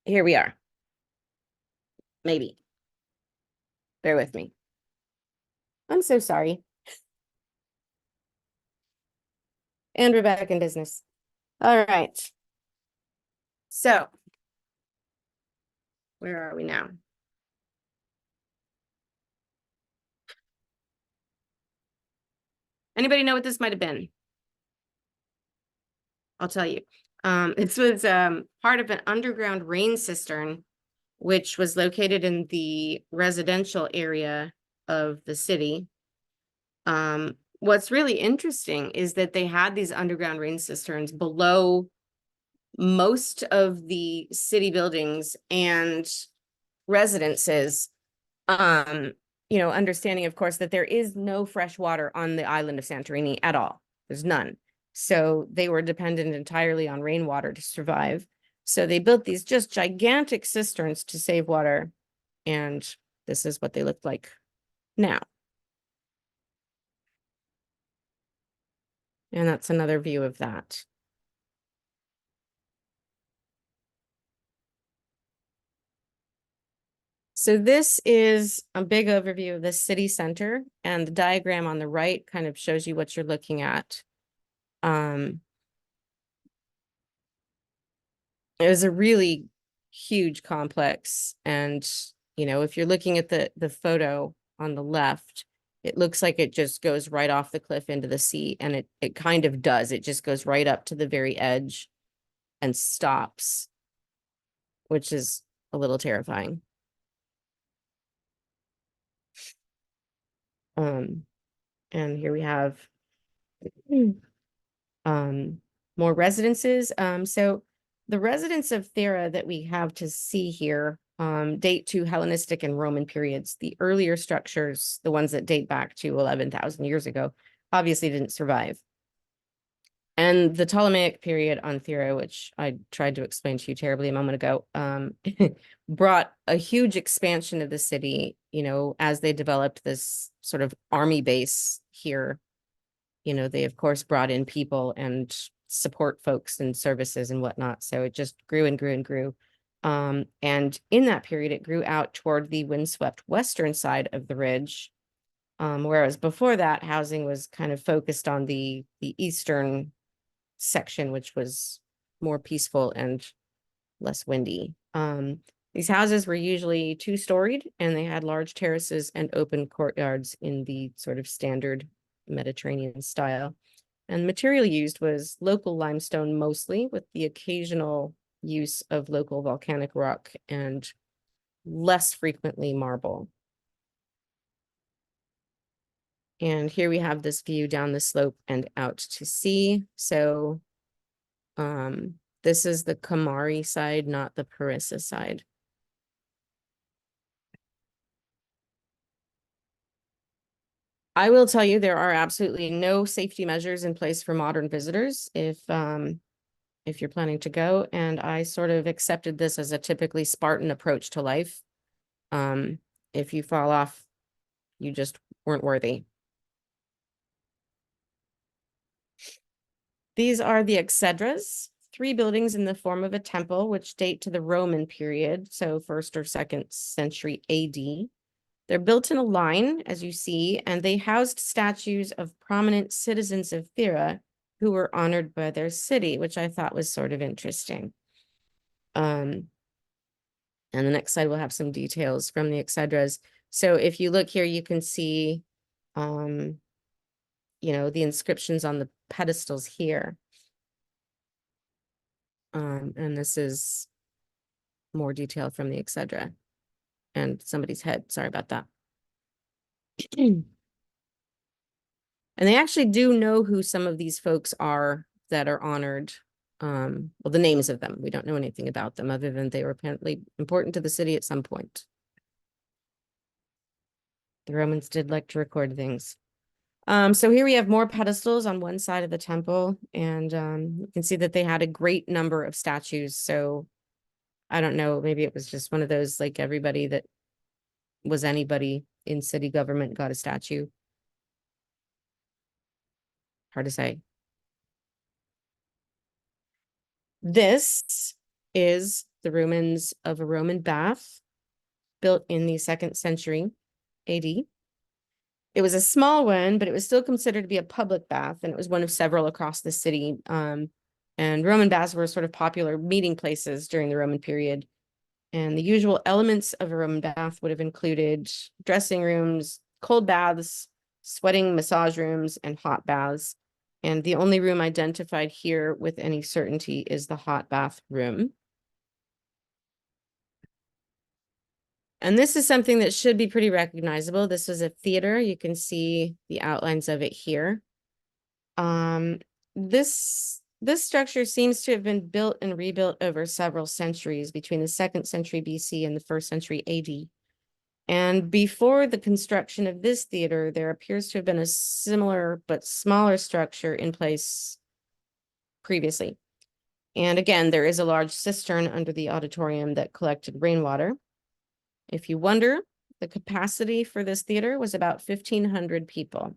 Here we are. Maybe. Bear with me. I'm so sorry. And we're back in business. All right. So, where are we now? Anybody know what this might have been? I'll tell you. This was part of an underground rain cistern, which was located in the residential area of the city. What's really interesting is that they had these underground rain cisterns below most of the city buildings and residences. You know, understanding, of course, that there is no fresh water on the island of Santorini at all. There's none. So they were dependent entirely on rainwater to survive. So they built these just gigantic cisterns to save water. And this is what they looked like now. And that's another view of that. So this is a big overview of the city center, and the diagram on the right kind of shows you what you're looking at. It was a really huge complex, and you know, if you're looking at the photo on the left, it looks like it just goes right off the cliff into the sea, and it kind of does. It just goes right up to the very edge and stops, which is a little terrifying. And here we have more residences. So the residents of Thera that we have to see here date to Hellenistic and Roman periods. The earlier structures, the ones that date back to 11,000 years ago, obviously didn't survive. And the Ptolemaic period on Thera, which I tried to explain to you terribly a moment ago, brought a huge expansion of the city, you know, as they developed this sort of army base here. You know, they, of course, brought in people and support folks and services and whatnot. So it just grew and grew and grew. And in that period, it grew out toward the windswept western side of the ridge. Whereas before that, housing was kind of focused on the eastern section, which was more peaceful and less windy. These houses were usually 2-storied, and they had large terraces and open courtyards in the sort of standard Mediterranean style. And material used was local limestone mostly, with the occasional use of local volcanic rock and less frequently marble. And here we have this view down the slope and out to sea. So this is the Kamari side, not the Parissa side. I will tell you there are absolutely no safety measures in place for modern visitors if you're planning to go. And I sort of accepted this as a typically Spartan approach to life. If you fall off, you just weren't worthy. These are the exedras, 3 buildings in the form of a temple, which date to the Roman period, so 1st or 2nd century AD. They're built in a line, as you see, and they housed statues of prominent citizens of Thera who were honored by their city, which I thought was sort of interesting. And the next slide will have some details from the exedras. So if you look here, you can see, you know, the inscriptions on the pedestals here. And this is more detail from the exedra and somebody's head. Sorry about that. And they actually do know who some of these folks are that are honored. Well, the names of them. We don't know anything about them other than they were apparently important to the city at some point. The Romans did like to record things. So here we have more pedestals on one side of the temple, and you can see that they had a great number of statues. So I don't know, maybe it was just one of those, like everybody that was anybody in city government got a statue. Hard to say. This is the ruins of a Roman bath built in the 2nd century AD. It was a small one, but it was still considered to be a public bath, and it was one of several across the city. And Roman baths were sort of popular meeting places during the Roman period. And the usual elements of a Roman bath would have included dressing rooms, cold baths, sweating massage rooms, and hot baths. And the only room identified here with any certainty is the hot bath room. And this is something that should be pretty recognizable. This was a theater. You can see the outlines of it here. This structure seems to have been built and rebuilt over several centuries between the 2nd century BC and the 1st century AD. And before the construction of this theater, there appears to have been a similar but smaller structure in place previously. And again, there is a large cistern under the auditorium that collected rainwater. If you wonder, the capacity for this theater was about 1,500 people.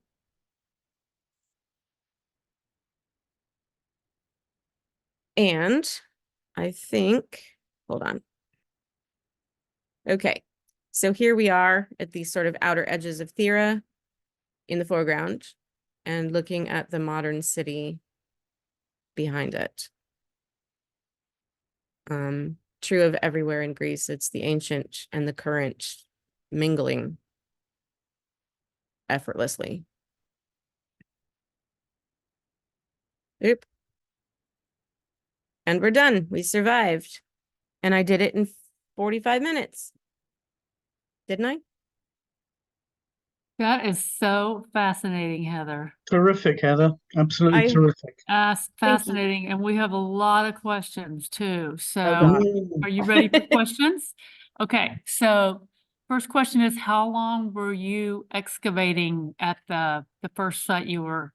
And I think, hold on. Okay, so here we are at the sort of outer edges of Thera in the foreground and looking at the modern city behind it. True of everywhere in Greece, it's the ancient and the current mingling effortlessly. Oop. And we're done. We survived. And I did it in 45 minutes. Didn't I? That is so fascinating, Heather. Terrific, Heather. Absolutely terrific. Fascinating. And we have a lot of questions too. Oh, So God. are you ready for questions? Okay, so first question is, how long were you excavating at the first site you were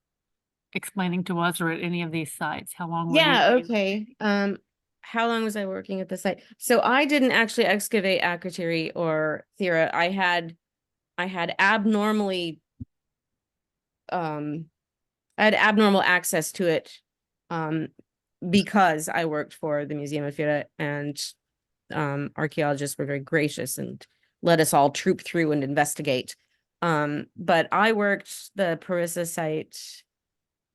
explaining to us, or at any of these sites? How long were Yeah, you? okay. How long was I working at the site? So I didn't actually excavate Akrotiri or Thera. I had abnormally I had abnormal access to it because I worked for the Museum of Thera, and archaeologists were very gracious and let us all troop through and investigate. But I worked the Parissa site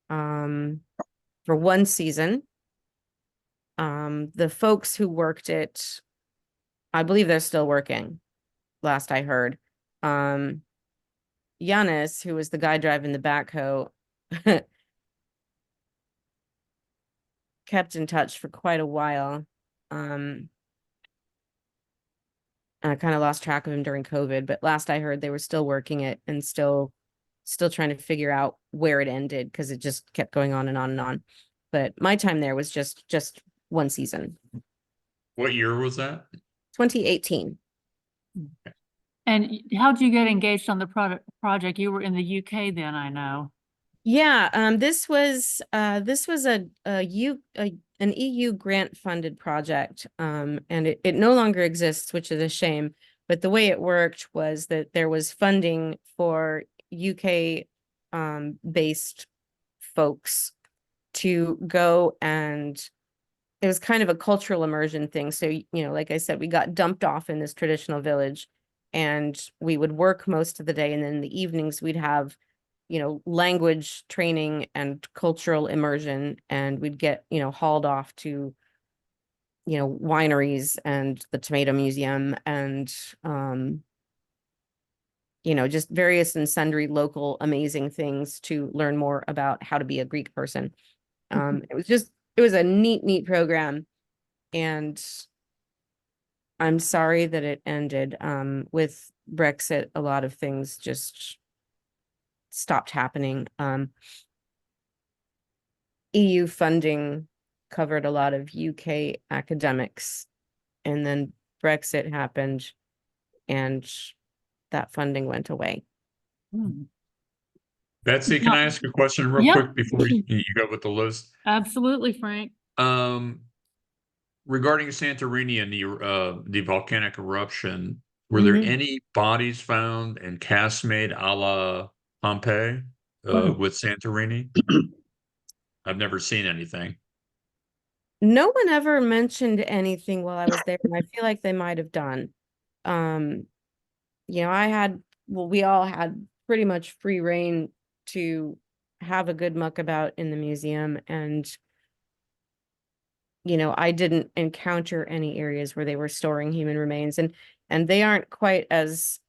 for one season. The folks who worked it, I believe they're still working, last I heard. Giannis, who was the guy driving the backhoe, kept in touch for quite a while. I kind of lost track of him during COVID, but last I heard they were still working it and still trying to figure out where it ended because it just kept going on and on and on. But my time there was just one season. What year was that? 2018. And how'd you get engaged on the project? You were in the UK then, I know. Yeah, this was an EU grant funded project, and it no longer exists, which is a shame. But the way it worked was that there was funding for UK based folks to go, and it was kind of a cultural immersion thing. So, you know, like I said, we got dumped off in this traditional village and we would work most of the day. And then in the evenings we'd have, you know, language training and cultural immersion, and we'd get, you know, hauled off to, you know, wineries and the tomato museum and, you know, just various and sundry local amazing things to learn more about how to be a Greek person. It was a neat program, and I'm sorry that it ended. With Brexit, a lot of things just stopped happening. EU funding covered a lot of UK academics, and then Brexit happened and that funding went away. Betsy, can I ask a question real quick before you go with the list? Absolutely, Frank. Regarding Santorini and the volcanic eruption, were there any bodies found and casts made a la Pompeii with Santorini? I've never seen anything. No one ever mentioned anything while I was there, and I feel like they might have done. You know, we all had pretty much free reign to have a good muck about in the museum, and you know, I didn't encounter any areas where they were storing human remains, and they aren't quite as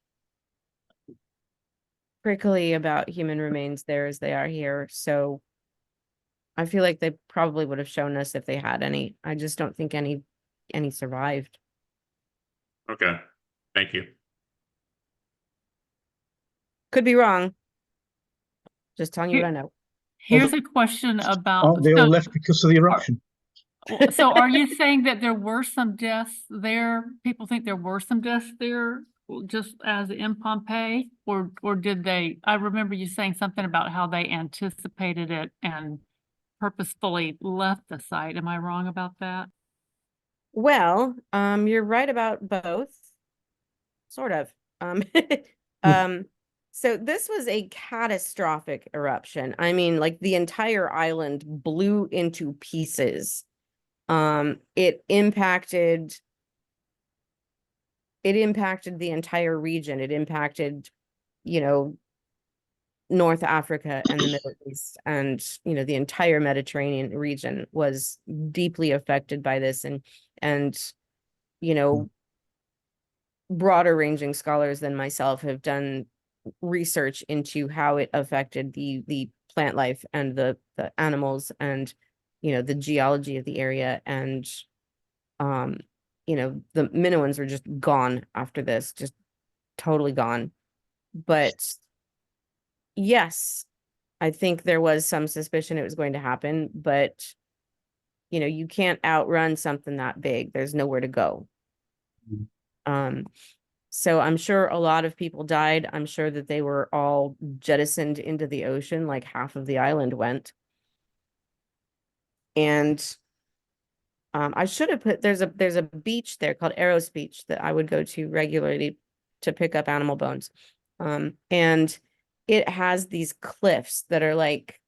prickly about human remains there as they are here. So I feel like they probably would have shown us if they had any. I just don't think any survived. Okay, thank you. Could be wrong. Just telling you what I know. Here's a question about. Aren't they all left because of the eruption? So are you saying that there were some deaths there? People think there were some deaths there just as in Pompeii, or did they? I remember you saying something about how they anticipated it and purposefully left the site. Am I wrong about that? Well, you're right about both. Sort of. So this was a catastrophic eruption. I mean, like the entire island blew into pieces. It impacted the entire region. It impacted, you know, North Africa and the Middle East, and you know, the entire Mediterranean region was deeply affected by this, and you know, broader ranging scholars than myself have done research into how it affected the plant life and the animals and, you know, the geology of the area. And you know, the Minoans were just gone after this, just totally gone. But yes, I think there was some suspicion it was going to happen, but you know, you can't outrun something that big. There's nowhere to go. So I'm sure a lot of people died. I'm sure that they were all jettisoned into the ocean, like half of the island went. And I should have put, there's a beach there called Eros Beach that I would go to regularly to pick up animal bones. And it has these cliffs that are like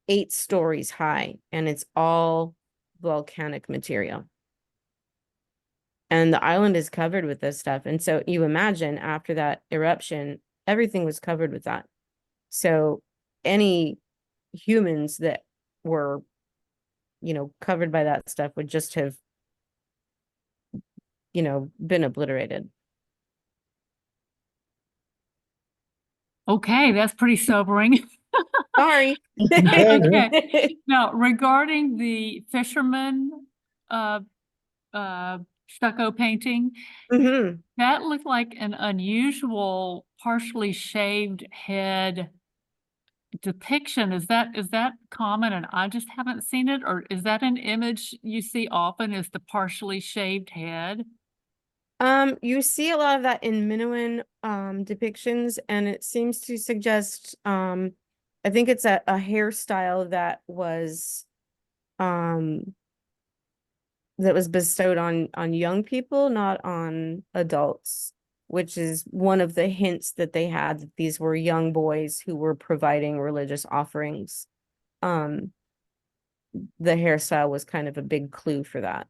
8 stories high, and it's all volcanic material. And the island is covered with this stuff. And so you imagine after that eruption, everything was covered with that. So any humans that were, you know, covered by that stuff would just have, you know, been obliterated. Okay, that's pretty sobering. Sorry. Okay. Now, regarding the fishermen stucco painting. Mhm. That looked like an unusual, partially shaved head depiction. Is that common and I just haven't seen it? Or is that an image you see often, is the partially shaved head? You see a lot of that in Minoan depictions, and it seems to suggest I think it's a hairstyle that was bestowed on young people, not on adults, which is one of the hints that they had that these were young boys who were providing religious offerings. The hairstyle was kind of a big clue for that.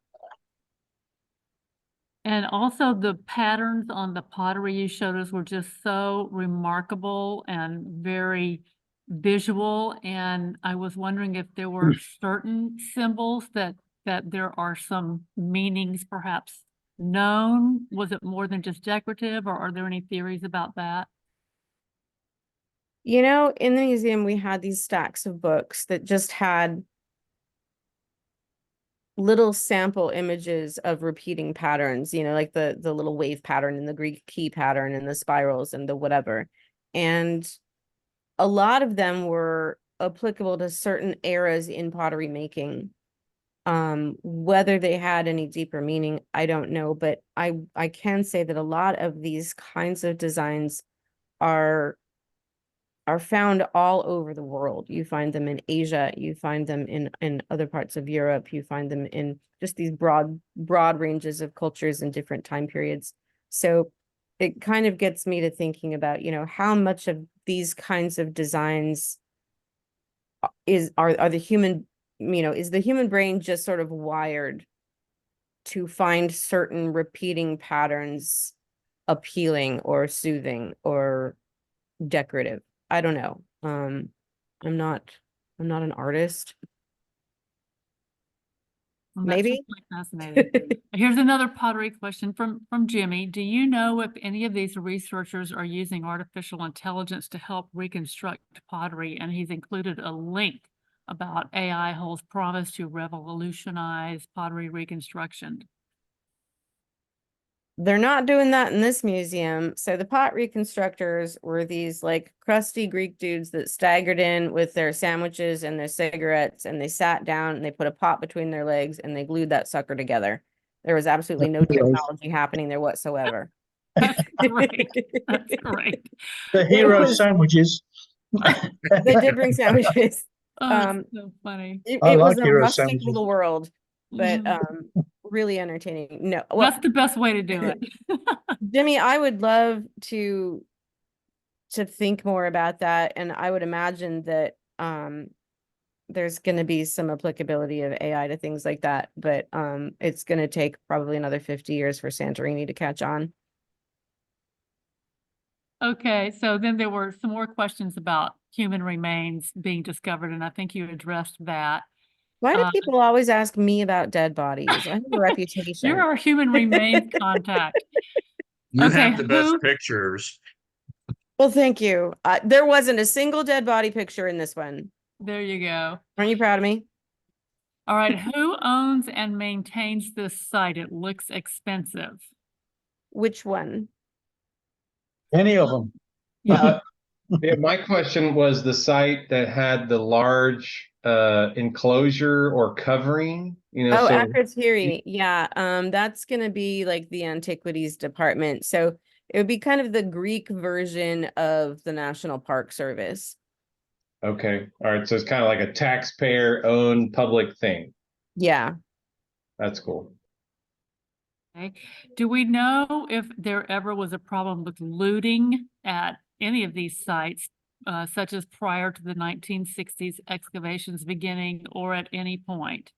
And also the patterns on the pottery you showed us were just so remarkable and very visual. And I was wondering if there were certain symbols that there are some meanings perhaps known. Was it more than just decorative, or are there any theories about that? You know, in the museum, we had these stacks of books that just had little sample images of repeating patterns, you know, like the little wave pattern and the Greek key pattern and the spirals and the whatever. And a lot of them were applicable to certain eras in pottery making. Whether they had any deeper meaning, I don't know, but I can say that a lot of these kinds of designs are found all over the world. You find them in Asia, you find them in other parts of Europe, you find them in just these broad ranges of cultures and different time periods. So it kind of gets me to thinking about, you know, how much of these kinds of designs are the human, you know, is the human brain just sort of wired to find certain repeating patterns appealing or soothing or decorative? I don't know. I'm not an artist. Well, that's Maybe. certainly fascinating. Here's another pottery question from Jimmy. Do you know if any of these researchers are using artificial intelligence to help reconstruct pottery? And he's included a link about AI holds promise to revolutionize pottery reconstruction. They're not doing that in this museum. So the pot reconstructors were these like crusty Greek dudes that staggered in with their sandwiches and their cigarettes, and they sat down and they put a pot between their legs and they glued that sucker together. There was absolutely no technology happening there whatsoever. That's great. That's great. The hero was- sandwiches. They did bring sandwiches. Oh, it's so funny. It I was like a hero rustic sandwiches. little world, but Mhm. really entertaining. No, well, That's the best way to do it. Jimmy, I would love to think more about that, and I would imagine that there's going to be some applicability of AI to things like that, but it's going to take probably another 50 years for Santorini to catch on. Okay, so then there were some more questions about human remains being discovered, and I think you addressed that. Why do people always ask me about dead bodies? I have a reputation. You're our human remains contact. You Okay, have the best who- pictures. Well, thank you. There wasn't a single dead body picture in this one. There you go. Aren't you proud of me? All right, who owns and maintains this site? It looks expensive. Which one? Any of them. Yeah. Yeah, my question was the site that had the large enclosure or covering, you know, Oh, so Archeology. Yeah, that's gonna be like the antiquities department. So it would be kind of the Greek version of the National Park Service. okay. All right. So it's kind of like a taxpayer owned public thing. Yeah. That's cool. Okay. Do we know if there ever was a problem with looting at any of these sites, such as prior to the 1960s excavations beginning or at any point?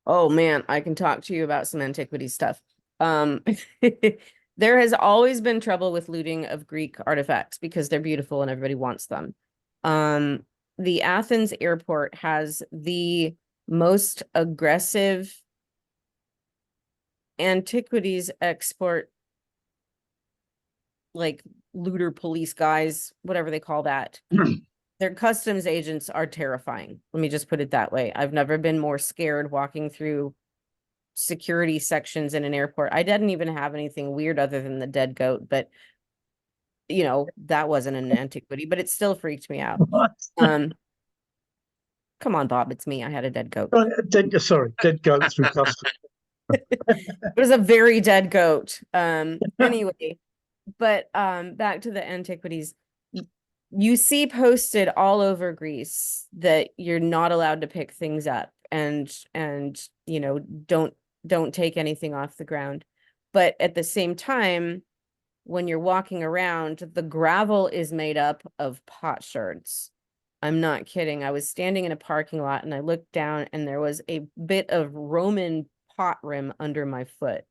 Oh man, I can talk to you about some antiquities stuff. There has always been trouble with looting of Greek artifacts because they're beautiful and everybody wants them. The Athens airport has the most aggressive antiquities export, like looter police guys, whatever they call that. Their customs agents are terrifying. Let me just put it that way. I've never been more scared walking through security sections in an airport. I didn't even have anything weird other than the dead goat, but you know, that wasn't an antiquity, but it still freaked me out. What? Come on, Bob, it's me. I had a dead goat. Dead goat through customs. It was a very dead goat. Anyway, but back to the antiquities. You see posted all over Greece that you're not allowed to pick things up and you know, don't take anything off the ground. But at the same time, when you're walking around, the gravel is made up of potsherds. I'm not kidding. I was standing in a parking lot and I looked down and there was a bit of Roman pot rim under my foot.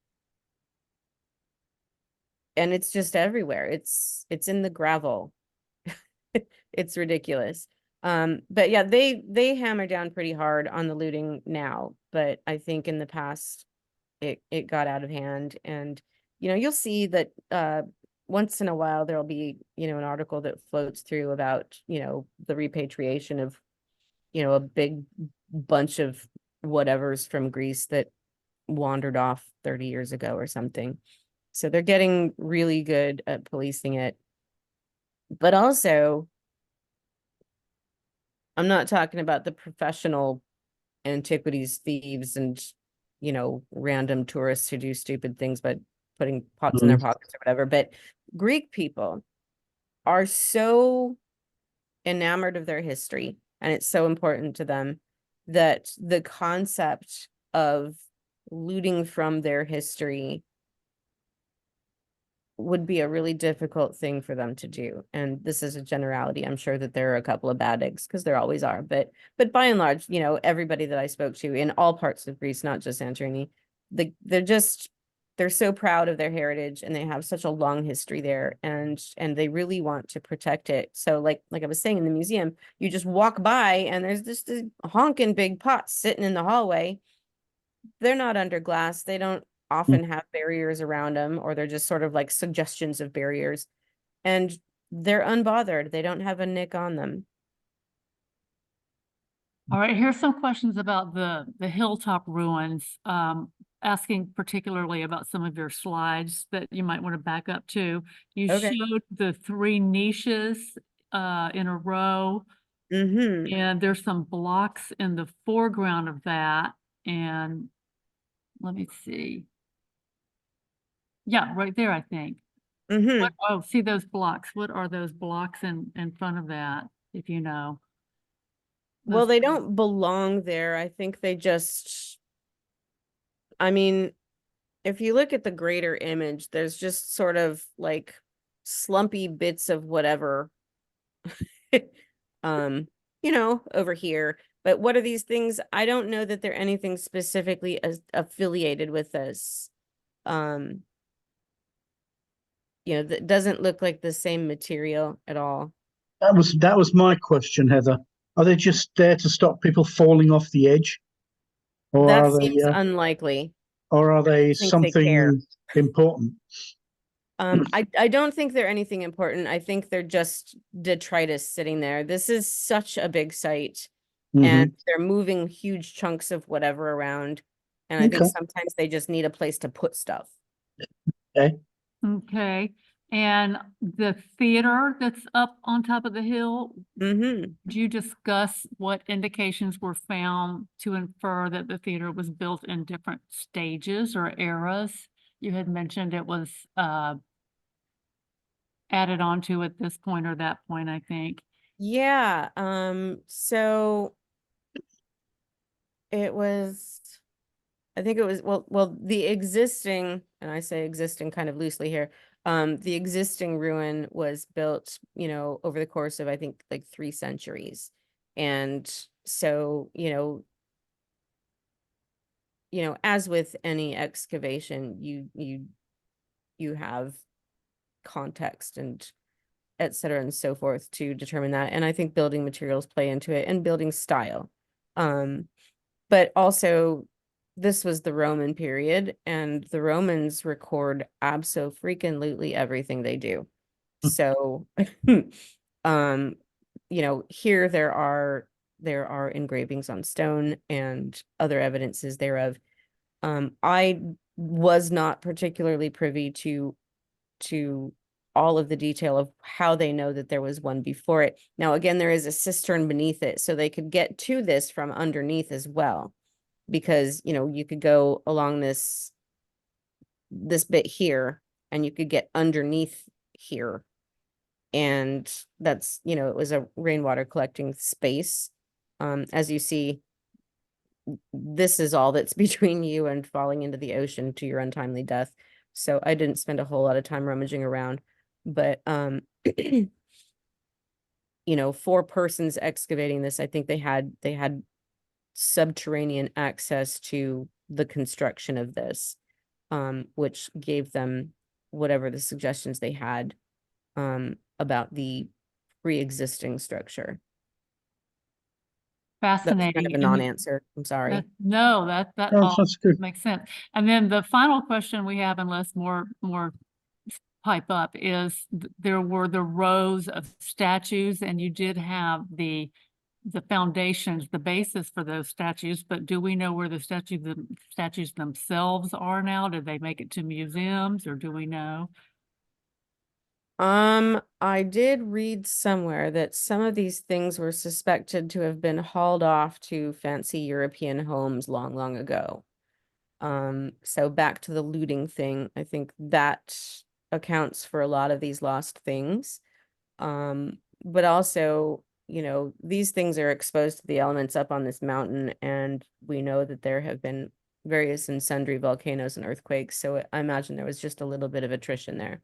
And it's just everywhere. It's in the gravel. It's ridiculous. But yeah, they hammer down pretty hard on the looting now, but I think in the past it got out of hand. And you know, you'll see that once in a while there'll be, you know, an article that floats through about, you know, the repatriation of, you know, a big bunch of whatevers from Greece that wandered off 30 years ago or something. So they're getting really good at policing it. But also, I'm not talking about the professional antiquities thieves and, you know, random tourists who do stupid things by putting pots in their pockets or whatever. But Greek people are so enamored of their history, and it's so important to them that the concept of looting from their history would be a really difficult thing for them to do. And this is a generality. I'm sure that there are a couple of bad eggs, because there always are. But by and large, you know, everybody that I spoke to in all parts of Greece, not just Santorini, they're so proud of their heritage, and they have such a long history there, and they really want to protect it. So like I was saying, in the museum, you just walk by and there's this honking big pot sitting in the hallway. They're not under glass. They don't often have barriers around them, or they're just sort of like suggestions of barriers, and they're unbothered. They don't have a nick on them. All right, here's some questions about the hilltop ruins, asking particularly about some of your slides that you might want to back up to. You showed the 3 niches in a row, and there's some blocks in the foreground of that. And let me see. Yeah, right there, I think. Oh, see those blocks? What are those blocks in front of that, if you know? Well, they don't belong there. I think they just, I mean, if you look at the greater image, there's just sort of like slumpy bits of whatever, you know, over here. But what are these things? I don't know that they're anything specifically affiliated with this. You know, that doesn't look like the same material at all. That was my question, Heather. Are they just there to stop people falling off the edge, or That are seems they unlikely. or are they think they care. something important? I don't think they're anything important. I think they're just detritus sitting there. This is such a big site, and they're moving huge chunks of whatever around. And I think sometimes they just need a place to put stuff. Okay. And the theater that's up on top of the hill, did you discuss what indications were found to infer that the theater was built in different stages or eras? You had mentioned it was added onto at this point or that point, I think. Yeah. So it was, I think it was, well, the existing, and I say existing kind of loosely here, the existing ruin was built, you know, over the course of, I think, like 3 centuries. And so, you know, as with any excavation, you have context and et cetera and so forth to determine that. And I think building materials play into it, and building style. But also, this was the Roman period, and the Romans record abso-freaking-lutely everything they do. So, you know, here there are engravings on stone and other evidences thereof. I was not particularly privy to all of the detail of how they know that there was one before it. Now, again, there is a cistern beneath it, so they could get to this from underneath as well, because, you know, you could go along this bit here and you could get underneath here. And that's, you know, it was a rainwater collecting space. As you see, this is all that's between you and falling into the ocean to your untimely death. So I didn't spend a whole lot of time rummaging around, but you know, 4 persons excavating this, I think they had subterranean access to the construction of this, which gave them whatever the suggestions they had about the pre-existing structure. That's kind Fascinating. of a And non-answer. I'm sorry. no, that Oh, all that's good. makes sense. And then the final question we have, unless more pipe up, is there were the rows of statues, and you did have the foundations, the basis for those statues, but do we know where the statues themselves are now? Did they make it to museums, or do we know? I did read somewhere that some of these things were suspected to have been hauled off to fancy European homes long, long ago. So back to the looting thing, I think that accounts for a lot of these lost things. But also, you know, these things are exposed to the elements up on this mountain, and we know that there have been various and sundry volcanoes and earthquakes, so I imagine there was just a little bit of attrition there.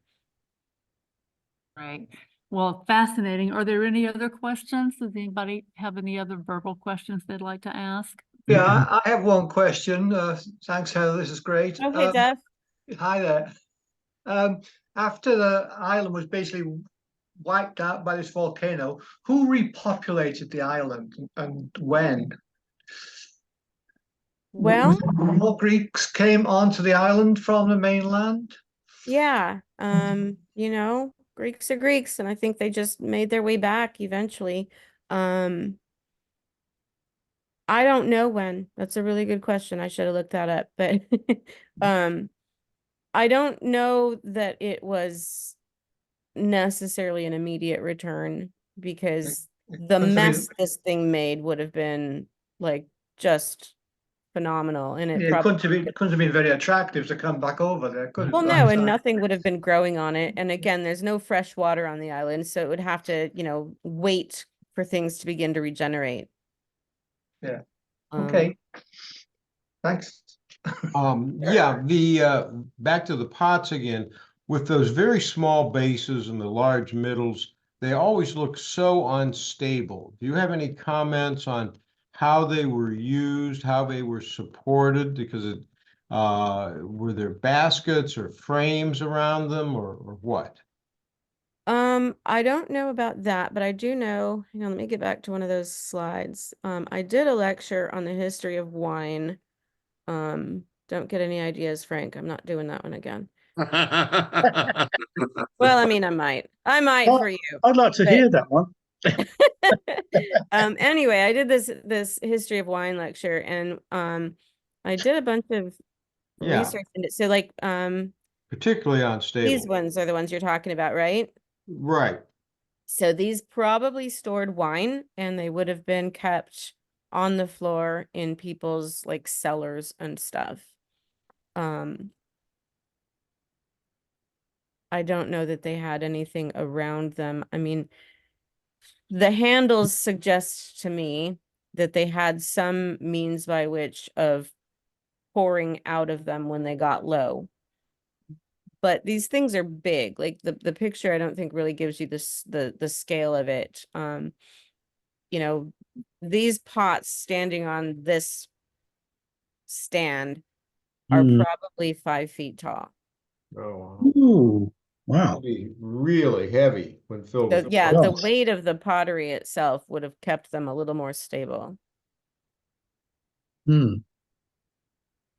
Right. Well, fascinating. Are there any other questions? Does anybody have any other verbal questions they'd like to ask? Yeah, I have one question. Thanks, Heather. This is great. Okay, Jeff. Hi there. After the island was basically wiped out by this volcano, who repopulated the island and when? Well, More Greeks came onto the island from the mainland? yeah, you know, Greeks are Greeks, and I think they just made their way back eventually. I don't know when. That's a really good question. I should have looked that up, but I don't know that it was necessarily an immediate return, because the mess this thing made would have been like just phenomenal, and it Yeah, probably couldn't have been very attractive to come back over there, could it? well, no, and nothing would have been growing on it. And again, there's no fresh water on the island, so it would have to, you know, wait for things to begin to regenerate. Yeah. Okay. Thanks. Yeah, back to the pots again, with those very small bases and the large middles, they always look so unstable. Do you have any comments on how they were used, how they were supported? Because were there baskets or frames around them, or what? I don't know about that, but I do know, hang on, let me get back to one of those slides. I did a lecture on the history of wine. Don't get any ideas, Frank. I'm not doing that one again. Well, I mean, I might Oh, for you. I'd like to but- hear that one. Anyway, I did this history of wine lecture, and I did a bunch of Yeah. research into it. So like Particularly unstable. these ones are the ones you're talking about, right? Right. So these probably stored wine, and they would have been kept on the floor in people's like cellars and stuff. I don't know that they had anything around them. I mean, the handles suggest to me that they had some means by which of pouring out of them when they got low. But these things are big. Like the picture, I don't think really gives you this the scale of it. You know, these pots standing on this stand are probably 5 feet tall. Oh, Ooh, wow. that'd be really heavy when filled So with. yeah, Gosh. the weight of the pottery itself would have kept them a little more stable. Hmm.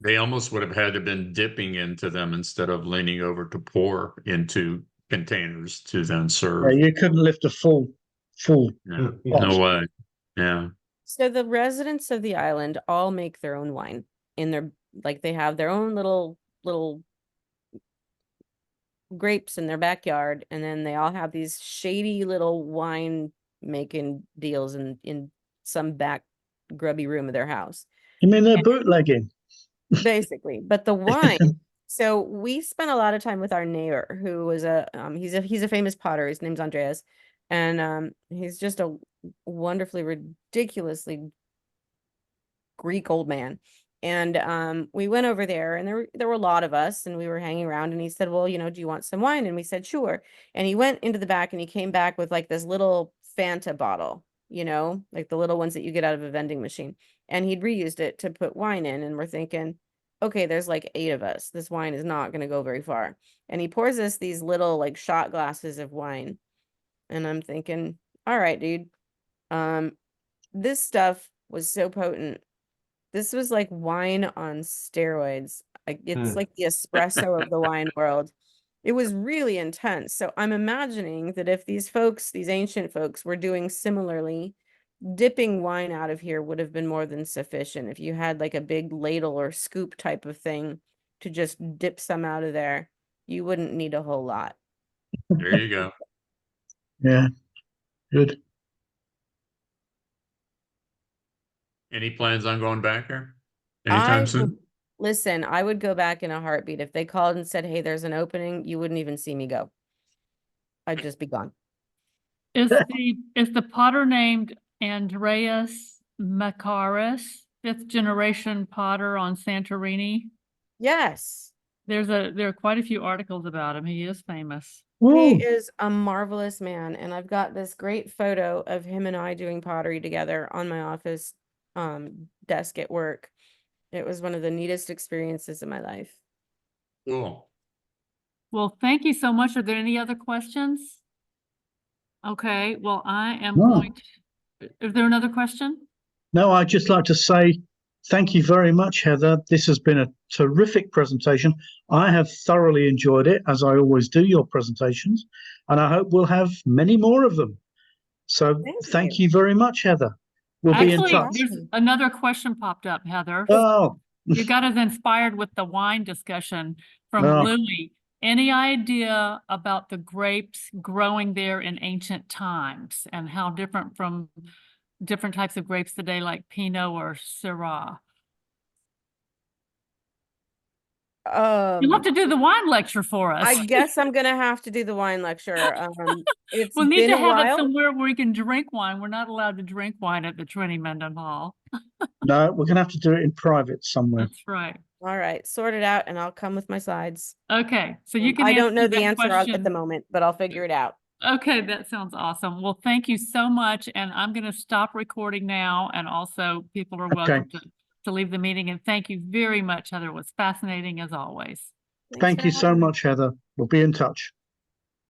They almost would have had to been dipping into them instead of leaning over to pour into containers to then Yeah, serve. you couldn't lift a full Yeah, pot. no way. Yeah. So the residents of the island all make their own wine in their like they have their own little grapes in their backyard, and then they all have these shady little wine making deals in some back grubby room of their house. You mean they're bootlegging? Basically, but the wine. So we spent a lot of time with our neighbor, who was he's a famous potter. His name's Andreas, and he's just a wonderfully, ridiculously Greek old man. And we went over there, and there were a lot of us, and we were hanging around, and he said, well, you know, do you want some wine? And we said, sure. And he went into the back, and he came back with like this little Fanta bottle, you know, like the little ones that you get out of a vending machine. And he'd reused it to put wine in. And we're thinking, okay, there's like 8 of us. This wine is not going to go very far. And he pours us these little like shot glasses of wine. And I'm thinking, all right, dude, this stuff was so potent. This was like wine on steroids. Like, it's like the espresso of the wine world. It was really intense. So I'm imagining that if these folks, these ancient folks, were doing similarly, dipping wine out of here would have been more than sufficient. If you had like a big ladle or scoop type of thing to just dip some out of there, you wouldn't need a whole lot. There you go. Yeah, good. Any plans on going back there anytime soon? Listen, I would go back in a heartbeat. If they called and said, hey, there's an opening, you wouldn't even see me go. I'd just be gone. Is the potter named Andreas Makaris, 5th generation potter on Santorini? Yes. There are quite a few articles about him. He is famous. He is a marvelous man, and I've got this great photo of him and I doing pottery together on my office desk at work. It was one of the neatest experiences of my life. Cool. Well, thank you so much. Are there any other questions? Okay, well, I am No. going to, is there another question? No, I'd just like to say thank you very much, Heather. This has been a terrific presentation. I have thoroughly enjoyed it, as I always do your presentations, and I hope we'll have many more of them. So thank you very much, Heather. We'll be in touch. There's another question popped up, Heather. Oh, You got us inspired with the wine discussion from Oh. Louis. Any idea about the grapes growing there in ancient times and how different from different types of grapes today, like Pinot or Syrah? You'll have to do the wine lecture for us. I guess I'm gonna have to do the wine lecture. It's We'll need been to a have it while. somewhere where we can drink wine. We're not allowed to drink wine at the Trinity Mendon Hall. no, we're going to have to do it in private somewhere. That's right. All right, sort it out, and I'll come with my slides. Okay, so you can I don't know answer the that answer at the question. moment, but I'll figure it out. Okay, that sounds awesome. Well, thank you so much. And I'm going to stop recording now. And also people are welcome to leave the meeting. And thank you very much, Heather. It was fascinating as always. Thank you so much, Heather. We'll be in touch.